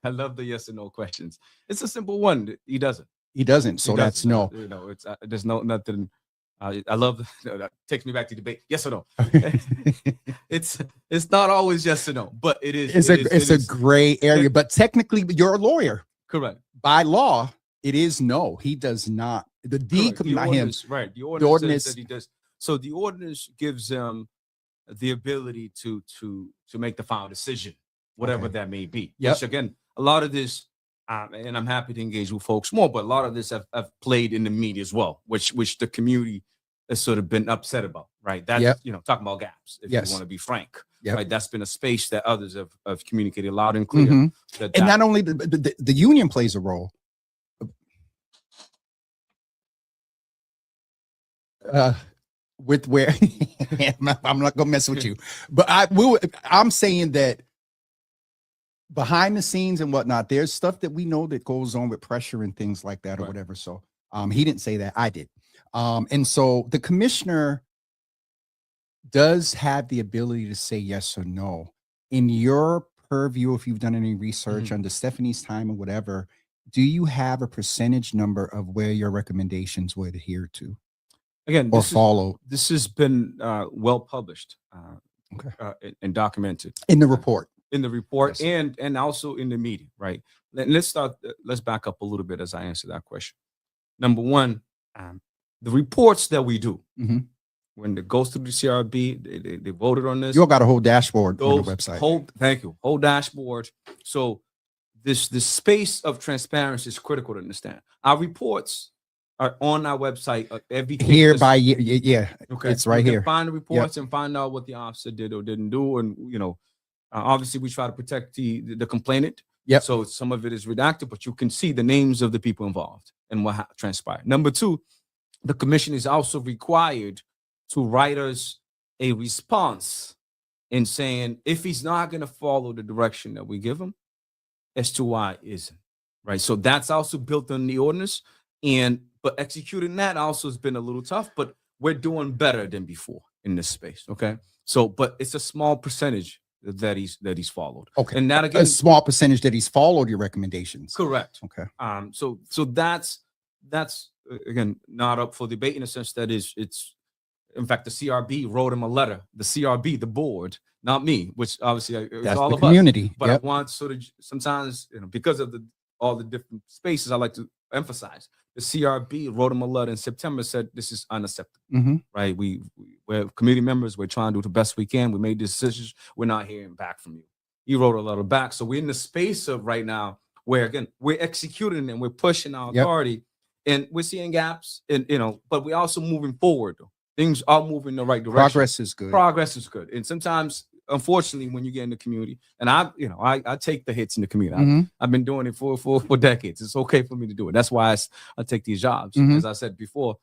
I love the yes or no questions. It's a simple one. He doesn't. He doesn't. So that's no. It's there's nothing. I love that takes me back to debate. Yes or no? It's not always yes or no, but it is. It's a gray area. But technically, you're a lawyer. Correct. By law, it is no. He does not. The not him. Right. The ordinance says that he does. So the ordinance gives him the ability to make the final decision, whatever that may be. Yep. Which again, a lot of this. And I'm happy to engage with folks more, but a lot of this I've played in the media as well, which the community has sort of been upset about, right? That's talking about gaps, if you want to be frank. Right. That's been a space that others have communicated loud and clear. Mm-hmm. And not only the union plays a role. With where I'm not gonna mess with you, but I'm saying that behind the scenes and whatnot, there's stuff that we know that goes on with pressure and things like that or whatever. So he didn't say that, I did. And so the commissioner does have the ability to say yes or no. In your purview, if you've done any research under Stephanie's time or whatever, do you have a percentage number of where your recommendations were adhered to? Again, or follow? This has been well published and documented. In the report. In the report, yes. and also in the media, right? Let's back up a little bit as I answer that question. Number one, the reports that we do, when it goes through the CRB, they voted on this. You all got a whole dashboard on the website. Thank you. Whole dashboard. So this space of transparency is critical to understand. Our reports are on our website. Every case Here is- by yeah, okay, it's right you can here. find the reports and find out what the officer did or didn't do, and obviously we try to protect the complainant. Yep. So some of it is redacted, but you can see the names of the people involved and what transpired. Number two, the commission is also required to write us a response in saying if he's not going to follow the direction that we give him, as to why it isn't, right? So that's also built in the ordinance, but executing that also has been a little tough, but we're doing better than before in this space, okay? So, but it's a small percentage that he's followed. Okay. And that again, A small percentage that he's followed your recommendations. correct. Okay. So that's again not up for debate in a sense that it's in fact the CRB wrote him a letter. The CRB, the board, not me, which obviously it's That's all the of community. us. But Yep. I want sort of sometimes because of all the different spaces, I like to emphasize the CRB wrote him a letter in September, said this is unacceptable. Mhm. Right? We're community members. We're trying to do the best we can. We made decisions. We're not hearing back from you. He wrote a letter back. So we're in the space of right now where again we're executing and we're pushing our Yep. authority, and we're seeing gaps, and but we're also moving forward. Things are moving in the right direction. Progress is good. Progress is good, and sometimes, unfortunately, when you get in the community, and I take the hits in the community. Mhm. I've been doing it for decades. It's okay for me to do it. That's why I take these jobs. Mhm. As I said before,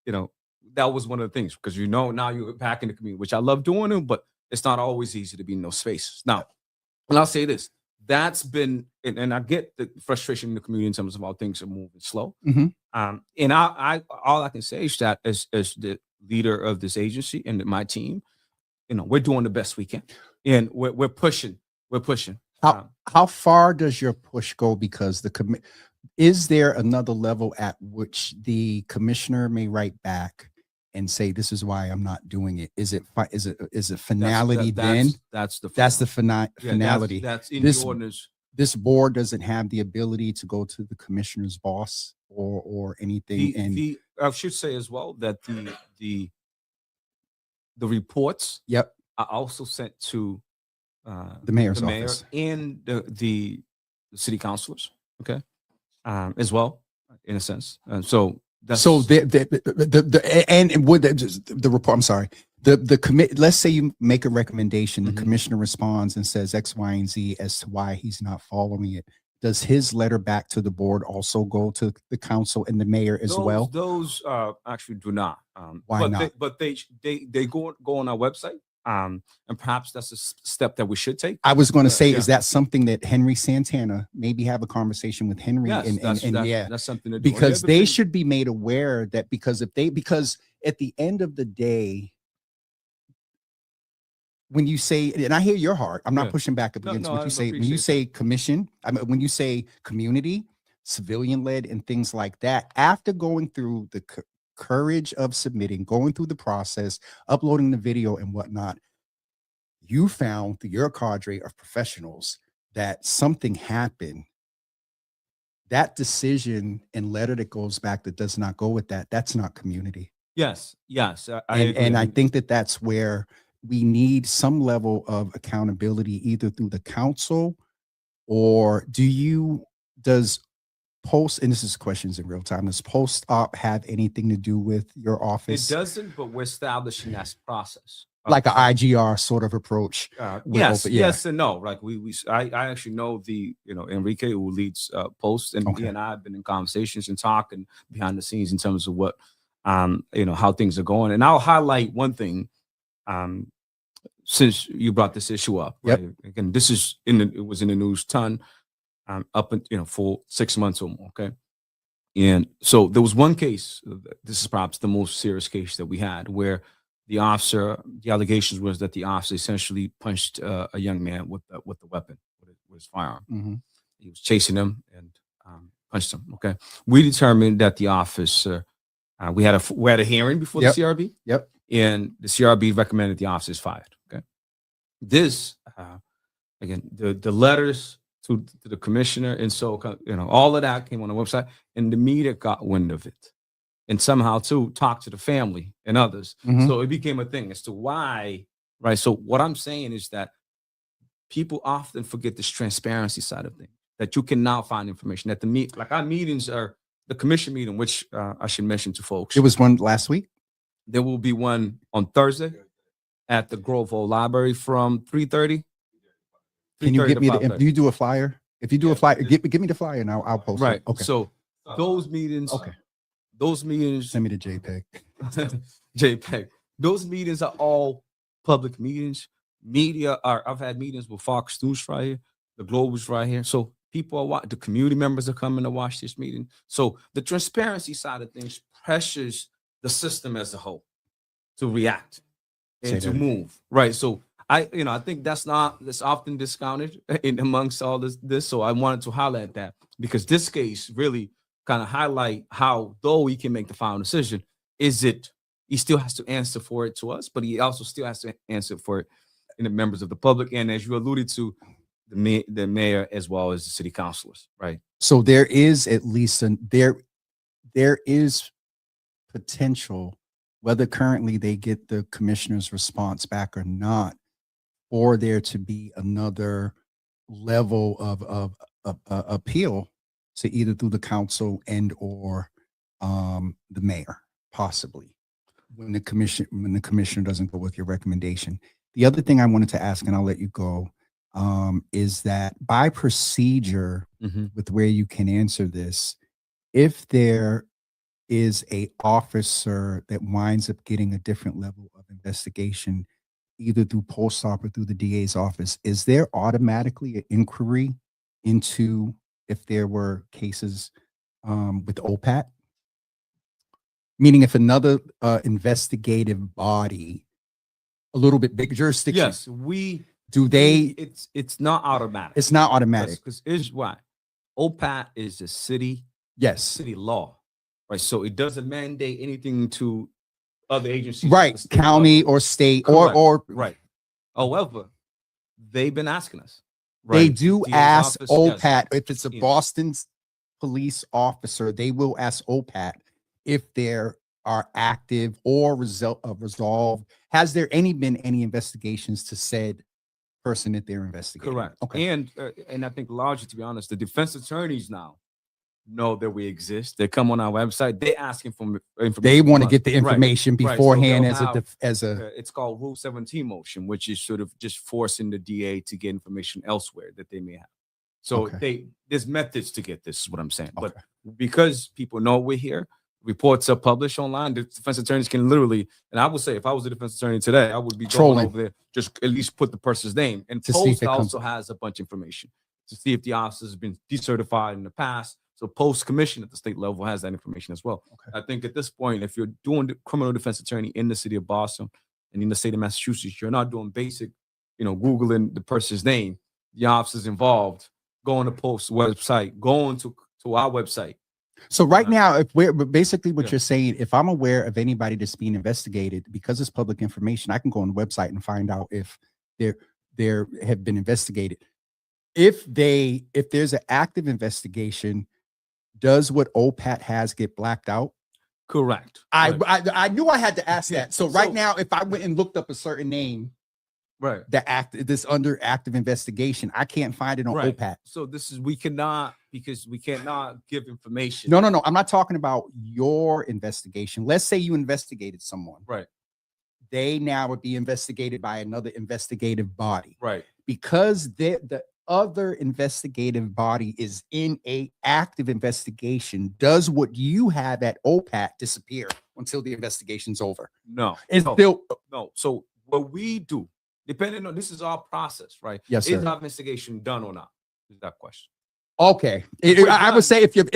that was one of the things because now you're back in the community, which I love doing it, but it's not always easy to be in those spaces. Now, and I'll say this: that's been, and I get the frustration in the community in terms of how things are moving slow. Mhm. And I all I can say is that as the leader of this agency and my team, we're doing the best we can, and we're pushing. We're pushing. How far does your push go? Because is there another level at which the commissioner may write back and say, "This is why I'm not doing it"? Is it finality then? That's the finality. That's in This- the ordinance. This board doesn't have the ability to go to the commissioner's boss or anything. I should say as well that the reports Yep, are also sent to the mayor's the mayor office. and the city councilors, okay, as well, in a sense. And so that's So the report. I'm sorry. The commit. Let's say you make a recommendation. The Mhm. commissioner responds and says X, Y, and Z as to why he's not following it. Does his letter back to the board also go to the council and the mayor as well? Those actually do not. Why but not? They go on our website. And perhaps that's a step that we should take. I was going to say, Yeah. is that something that Henry Santana, maybe have a conversation with Henry Yes, yeah, that's something to do. because The other they thing- should be made aware that because at the end of the day, when you say, and I hear your heart, I'm not Yeah. pushing back No, against no, what I you say. When appreciate you that. say commission, when you say community, civilian led, and things like that, after going through the courage of submitting, going through the process, uploading the video and whatnot, you found through your cadre of professionals that something happened. That decision and letter that goes back that does not go with that, that's not community. Yes. I And agree. I think that that's where we need some level of accountability, either through the council or does post, and this is questions in real time, does post-op have anything to do with your It office? doesn't, but we're establishing that process. Like an IGR sort of approach. with Yes, open- yeah. yes and no. Like I actually know Enrique who leads posts, and Okay. he and I have been in conversations and talking behind the scenes in terms of what how things are going. And I'll highlight one thing since you brought this issue up. Yep. Right? Again, it was in the news ton up and for 6 months or more. Okay. And so there was one case, this is perhaps the most serious case that we had, where the allegations was that the officer essentially punched a young man with a weapon, with his firearm. Mhm. He was chasing him and punched him. Okay. We determined that the officer, we had a hearing before Yep. the CRB. Yep. And the CRB recommended the officer is fired. Okay. This, again, the letters to the commissioner, and so all of that came on the website, and the media got wind of it, and somehow too talked to the family and others. Mhm. So it became a thing as to why, right? So what I'm saying is that people often forget this transparency side of things, that you can now find information, that like our meetings are the commission meeting, which I should mention to folks. It was one last week. There will be one on Thursday at the Groveville Library from 3:30. Can you get me the, 5:30. if you do a flyer? If you do a Yeah. flyer, give me the flyer and I'll post Right. it. Okay. So those meetings. Okay. Those meetings. Send me the JPEG. JPEG. Those meetings are all public meetings. Media are. I've had meetings with Fox News right here, the Globe's right here. So people are watching. The community members are coming to watch this meeting. So the transparency side of things pressures the system as a whole to react and to move. Right. So I think that's often discounted in amongst all this. So I wanted to highlight that because this case really kind of highlight how, though he can make the final decision, he still has to answer for it to us, but he also still has to answer for it in the members of the public. And as you alluded to, the mayor as well as the city councilors, right? So there is at least there is potential, whether currently they get the commissioner's response back or not, for there to be another level of appeal to either through the council and or the mayor, possibly when the commissioner doesn't go with your recommendation. The other thing I wanted to ask, and I'll let you go, is that by procedure, with where you can answer this, if there is a officer that winds up getting a different level of investigation, either through post-op or through the DA's office, is there automatically an inquiry into if there were cases with OPAT? Meaning if another investigative body, a little bit big jurisdiction. Yes, it's not automatic. It's not automatic. Because here's why. OPAT is a city law, right? So it doesn't mandate anything to other agencies, right? County or state. or right. However, they've been asking us. Right? They do DA's ask office, OPAT yes. if it's a Boston police officer. They will ask OPAT if there are active or resolved. Has there been any investigations to said person that they're investigating? Correct. Okay. And I think largely, to be honest, the defense attorneys now know that we exist. They come on our website. They asking for information. They want to get the information beforehand. So as a it's called Rule 17 motion, which is sort of just forcing the DA to get information elsewhere that they may have. So there's methods to get this, is what I'm saying. Okay. But because people know we're here, reports are published online. The defense attorneys can literally, and I would say, if I was the defense attorney today, I would be going over there, just at least put the person's name. And Post also has a bunch of information to see if the officer has been decertified in the past. So Post commission at the state level has that information as well. Okay. I think at this point, if you're doing the criminal defense attorney in the city of Boston and in the state of Massachusetts, you're not doing basic, Googling the person's name, the officers involved, going to Post website, going to our website. So right now, if we're basically what you're saying, if I'm aware of anybody that's being investigated, because it's public information, I can go on the website and find out if there have been investigated. If there's an active investigation, does what OPAT has get blacked out? Correct. I knew I had to ask that. So right now, if I went and looked up a certain name, right, this under active investigation, I can't find it on OPAT. So we cannot give information. No. I'm not talking about your investigation. Let's say you investigated someone. Right. They now would be investigated by another investigative body. Right. Because the other investigative body is in a active investigation, does what you have at OPAT disappear until the investigation's over? No. No. So what we do, depending on, this is our process, right? Yes, sir. Is our investigation done or not? Is that question? Okay. I would say if your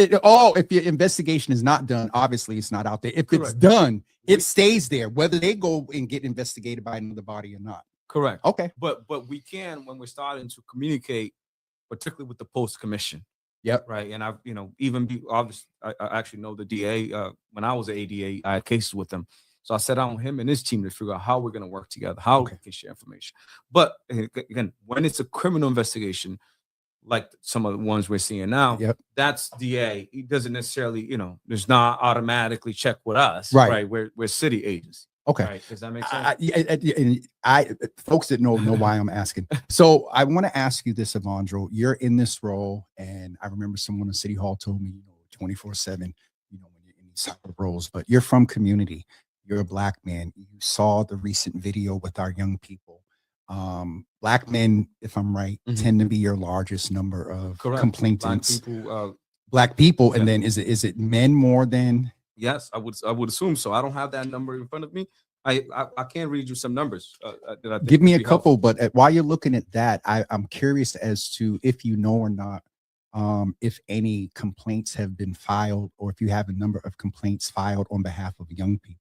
investigation is not done, obviously it's not out there. If it's done, it stays there, whether they go and get investigated by another body or not. Correct. Okay. But we can, when we're starting to communicate, particularly with the Post Commission. Yep. Right. And I've, I actually know the DA. When I was an ADA, I had cases with them. So I sat down with him and his team to figure out how we're going to work together, how we can share information. But again, when it's a criminal investigation, like some of the ones we're seeing now, that's DA. He doesn't necessarily, there's not automatically check with us. Right. We're city agents. Okay. Right. Does that make sense? I folks that know why I'm asking. So I want to ask you this, Evandro. You're in this role, and I remember someone in City Hall told me, 24/7, you know, when you're in these type of roles, but you're from community. You're a Black man. You saw the recent video with our young people. Black men, if I'm right, Mhm. tend to be your largest number of Correct. Black complainants. people, Black people, yeah. and then is it men more than? yes, I would assume so. I don't have that number in front of me. I can read you some numbers that I think Give me would a be couple, helpful. but while you're looking at that, I'm curious as to if you know or not, if any complaints have been filed, or if you have a number of complaints filed on behalf of young people.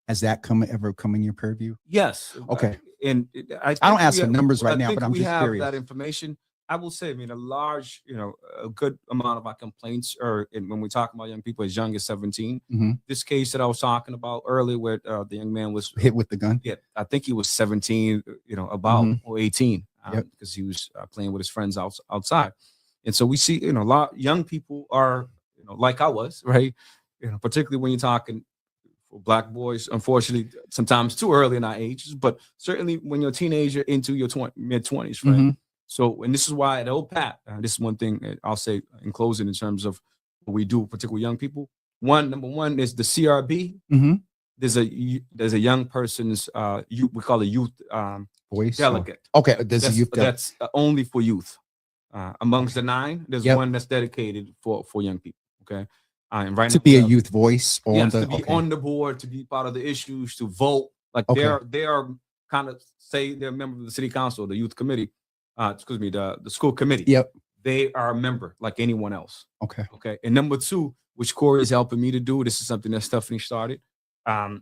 Has that ever come in your purview? Yes. Okay. And I don't ask for numbers right now, think but I'm we just have that curious. information. I will say, I mean, a good amount of our complaints are when we talk about young people as young as 17. Mhm. This case that I was talking about earlier, where the young man was Hit with the gun. yeah, I think he was 17, about Mhm. or 18, Yep. because he was playing with his friends outside. And so we see, a lot young people are, like I was, right? Particularly when you're talking for Black boys, unfortunately, sometimes too early in our ages, but certainly when you're a teenager into your mid 20s, right? Mhm. So, and this is why at OPAT, this is one thing I'll say in closing in terms of what we do, particularly young people. Number one is the CRB. Mhm. There's a young person's we call it youth Voice. delegate. Okay. There's a youth. That's only for youth. Amongst the 9, there's Yep. one that's dedicated for young people. Okay, and right To now be we a have- youth voice on yes, the. to be Okay. on the board, to be part of the issues, to vote. Like Okay. they are kind of say they're a member of the city council, the youth committee. Excuse me, the school committee. Yep. They are a member like anyone else. Okay. Okay. And number 2, which Corey is helping me to do, this is something that Stephanie started,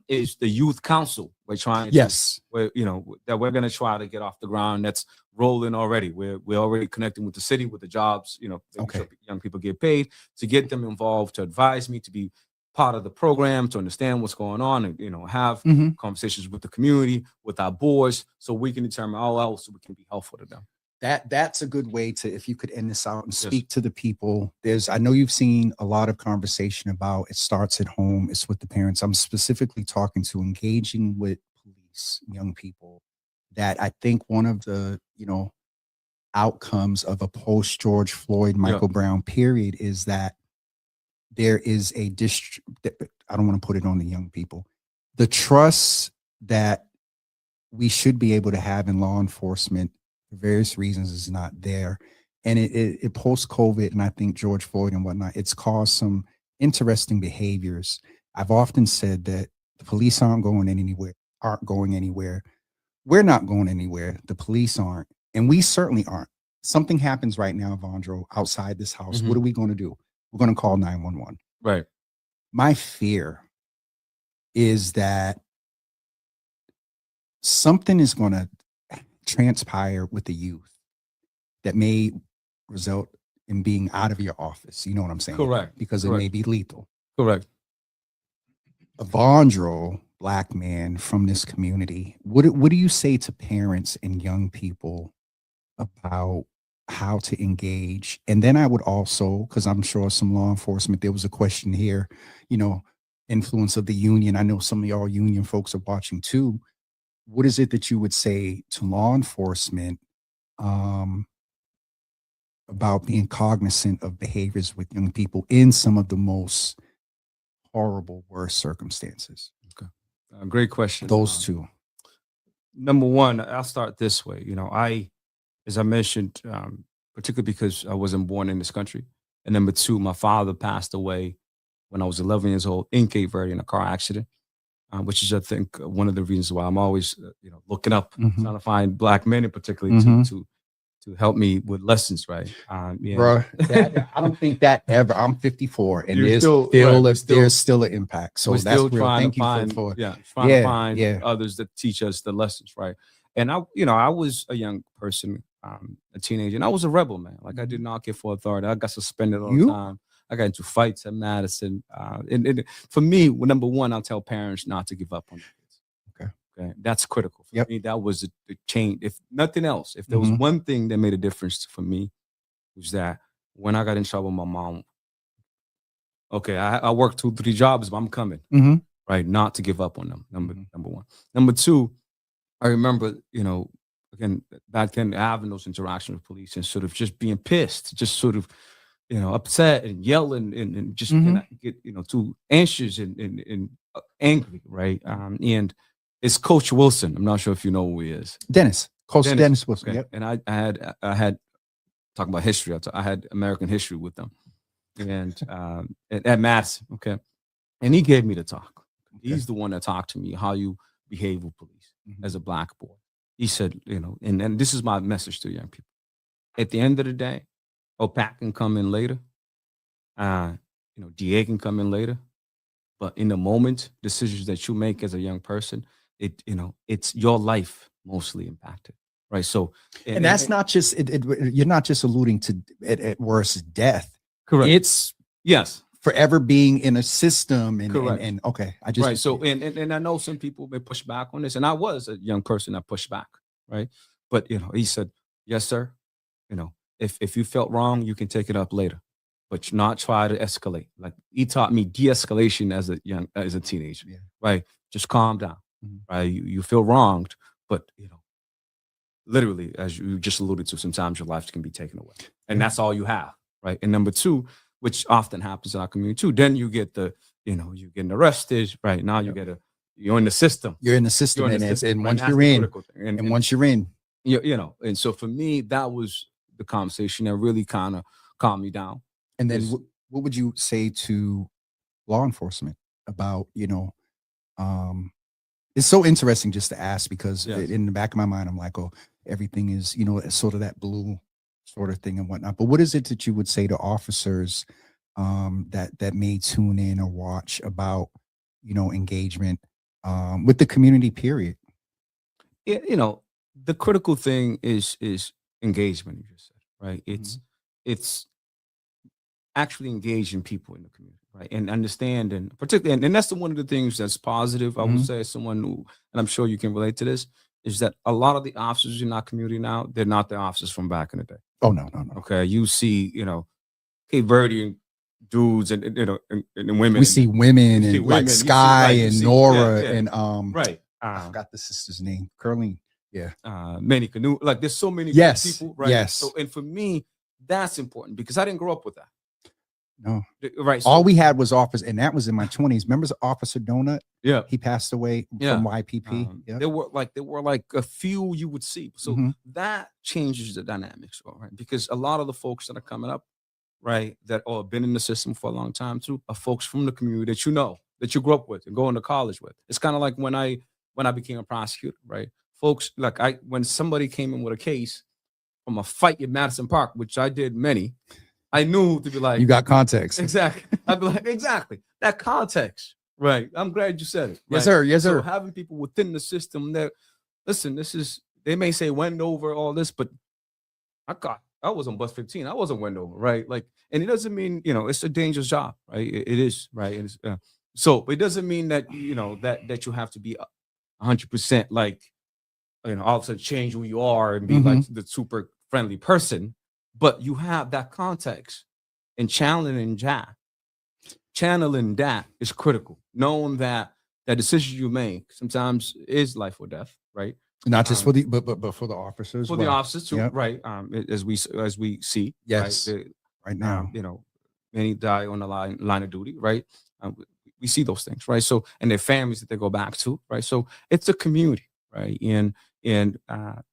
is the youth council. We're trying Yes. that we're going to try to get off the ground. That's rolling already. We're already connecting with the city, with the jobs, making Okay. sure young people get paid, to get them involved, to advise me, to be part of the program, to understand what's going on, and have Mhm. conversations with the community, with our boards, so we can determine how else we can be helpful to them. That's a good way to, if you could end this out and speak to the people. I know you've seen a lot of conversation about it starts at home, it's with the parents. I'm specifically talking to engaging with police, young people, that I think one of the, outcomes of a post George Floyd, Michael Brown period is that there is I don't want to put it on the young people. The trust that we should be able to have in law enforcement for various reasons is not there. And it post COVID, and I think George Floyd and whatnot, it's caused some interesting behaviors. I've often said that the police aren't going anywhere. We're not going anywhere. The police aren't, and we certainly aren't. Something happens right now, Evandro, outside this house. Mhm. What are we going to do? We're going to call 911. Right. My fear is that something is going to transpire with the youth that may result in being out of your office. You know what I'm saying? Correct. Because it Correct. may be lethal. Correct. Evandro, Black man from this community, what do you say to parents and young people about how to engage? And then I would also, because I'm sure some law enforcement, there was a question here, influence of the union. I know some of y'all union folks are watching too. What is it that you would say to law enforcement about being cognizant of behaviors with young people in some of the most horrible, worst circumstances? Okay. Great question. Those two. Number one, I'll start this way. As I mentioned, particularly because I wasn't born in this country. And number 2, my father passed away when I was 11 years old in Cape Verde in a car accident, which is, I think, one of the reasons why I'm always, looking up, Mhm. trying to find Black men, in particularly Mhm. to help me with lessons, right? Bro, I don't think that ever. I'm 54, and You're there's still- still, right, there's still an impact. So We're that's still real. trying Thank to you find, for trying to Yeah, find yeah. others that teach us the lessons, right? And I was a young person, a teenager, and I was a rebel, man. Like, I did not care for authority. I got suspended all the time. I got into fights at Madison. And for me, number one, I'll tell parents not to give up on their kids. Okay, that's critical for me. That was the change. If nothing else, if there was one thing that made a difference for me, was that when I got in trouble, my mom. Okay, I worked 2-3 jobs, but I'm coming. Right, not to give up on them. Number one. Number 2, I remember, again, back then having those interactions with police and sort of just being pissed, just sort of, upset and yelling and just get, too anxious and angry, right? And it's Coach Wilson. I'm not sure if you know who he is. Coach Dennis Wilson. Okay. Yep. And I had talking about history. I had American history with them, and at Madison. Okay, and he gave me the talk. Okay. He's the one that talked to me how you behave with police as a black boy. He said, and this is my message to young people. At the end of the day, OPAT can come in later. DA can come in later. But in the moment, decisions that you make as a young person, it's your life mostly impacted. Right. So, and that's not just you're not just alluding to at worst death. Correct. It's forever being in a system and okay. I just right. So and I know some people may push back on this, and I was a young person that pushed back, right? But he said, yes, sir. If you felt wrong, you can take it up later, but not try to escalate. Like he taught me de-escalation as a teenager. Yeah. Right. Just calm down. Right. You feel wronged, but literally, as you just alluded to, sometimes your life can be taken away, and that's all you have. Right. And number two, which often happens in our community too, then you get you're getting arrested. Right. Now you're in the system. You're in the system. And once you're in, and once you're in, and so for me, that was the conversation that really kind of calmed me down. And then what would you say to law enforcement about, it's so interesting just to ask because in the back of my mind, I'm like, oh, everything is, sort of that blue sort of thing and whatnot. But what is it that you would say to officers that may tune in or watch about, engagement with the community period? The critical thing is engagement, you just said, right? It's actually engaging people in the community, right? And understand, and particularly, and that's one of the things that's positive, I would say, as someone who, and I'm sure you can relate to this, is that a lot of the officers in our community now, they're not the officers from back in the day. Oh, no. Okay. You see, Cape Verdean dudes and women. We see women and like Sky and Nora and right. I forgot the sister's name. Curling. Yeah. Many canoe. Like there's so many people, right? Yes. So, and for me, that's important because I didn't grow up with that. No. Right. So, all we had was officer, and that was in my 20s. Remember Officer Donut? Yeah. He passed away from YPP. There were like a few you would see. So that changes the dynamics, right? Because a lot of the folks that are coming up, right, that have been in the system for a long time too, are folks from the community that you grew up with and going to college with. It's kind of like when I became a prosecutor, right? Folks, like when somebody came in with a case from a fight in Madison Park, which I did many, I knew to be like, you got context. Exactly. I'd be like, exactly. That context. Right. I'm glad you said it. Right? Yes, sir. Yes, sir. So having people within the system that, listen, they may say Wendover, all this, but I was on bus 15. I wasn't Wendover, right? Like, and it doesn't mean, it's a dangerous job, right? It is, right? So it doesn't mean that, that you have to be 100% like, all of a sudden change who you are and be like the super friendly person, but you have that context and channeling that is critical. Knowing that decision you make sometimes is life or death, right? Not just for but for the officers. For the officers too, right? As we see, yes, right now, many die on the line of duty, right? We see those things, right? So, and their families that they go back to, right? So it's a community, right? And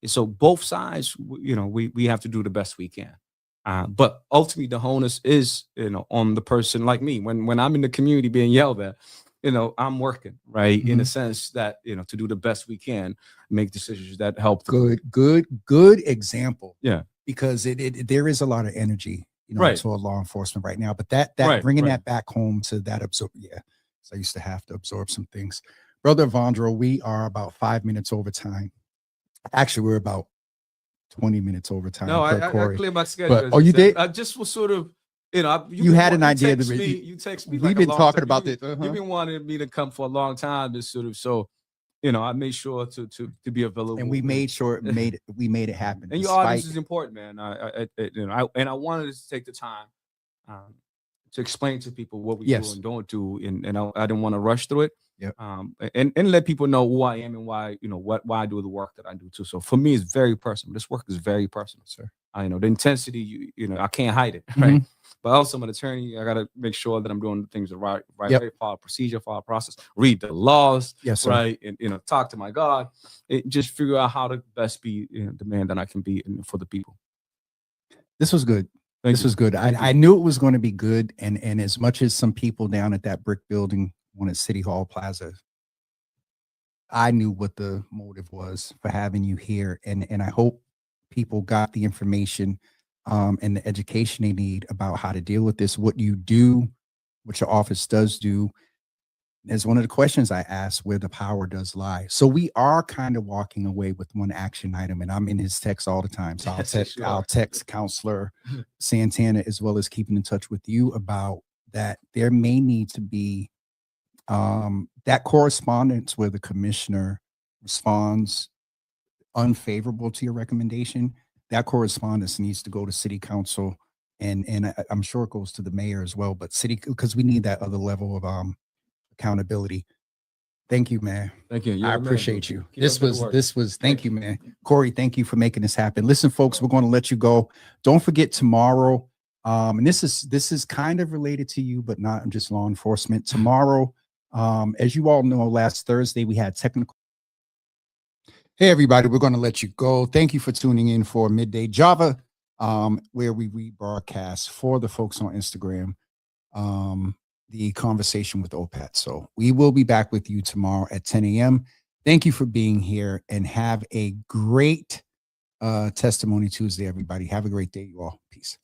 so both sides, we have to do the best we can. But ultimately, the onus is, on the person like me. When I'm in the community being yelled at, I'm working, right? In a sense that, to do the best we can, make decisions that help. Good example. Yeah. Because there is a lot of energy, right, to law enforcement right now. But that bringing that back home to that absorb. Yeah. So I used to have to absorb some things. Brother Evandro, we are about 5 minutes over time. Actually, we're about 20 minutes over time. No, I cleared my schedule. But, you did? I just was sort of, you had an idea. You text me. We've been talking about this. You've been wanting me to come for a long time. This sort of, so, I made sure to be available. And we made sure we made it happen. And your audience is important, man. I wanted to take the time to explain to people what we do and don't do, and I didn't want to rush through it. Yeah. And let people know who I am and why, why I do the work that I do too. So for me, it's very personal. This work is very personal, sir. I know the intensity, I can't hide it, right? But also I'm an attorney. I got to make sure that I'm doing things the right way, follow procedure, follow process, read the laws, Yes, sir. right? And, talk to my God, and just figure out how to best be the man that I can be for the people. This was good. This was good. I knew it was going to be good. And as much as some people down at that brick building on at City Hall Plaza, I knew what the motive was for having you here. And I hope people got the information and the education they need about how to deal with this, what you do, what your office does do. As one of the questions I asked, where the power does lie. So we are kind of walking away with one action item, and I'm in his text all the time. So I'll text Counselor Santana, as well as keeping in touch with you about that. There may need to be that correspondence where the commissioner responds unfavorable to your recommendation. That correspondence needs to go to City Council, and I'm sure it goes to the mayor as well. But because we need that other level of accountability. Thank you, man. Thank you. I appreciate you. This was thank you, man. Corey, thank you for making this happen. Listen, folks, we're going to let you go. Don't forget tomorrow. And this is kind of related to you, but not just law enforcement. Tomorrow, as you all know, last Thursday we had technical. Hey, everybody, we're going to let you go. Thank you for tuning in for Midday Java, where we rebroadcast for the folks on Instagram. The conversation with OPAT. So we will be back with you tomorrow at 10 a.m. Thank you for being here, and have a great Testimony Tuesday, everybody. Have a great day, you all. Peace.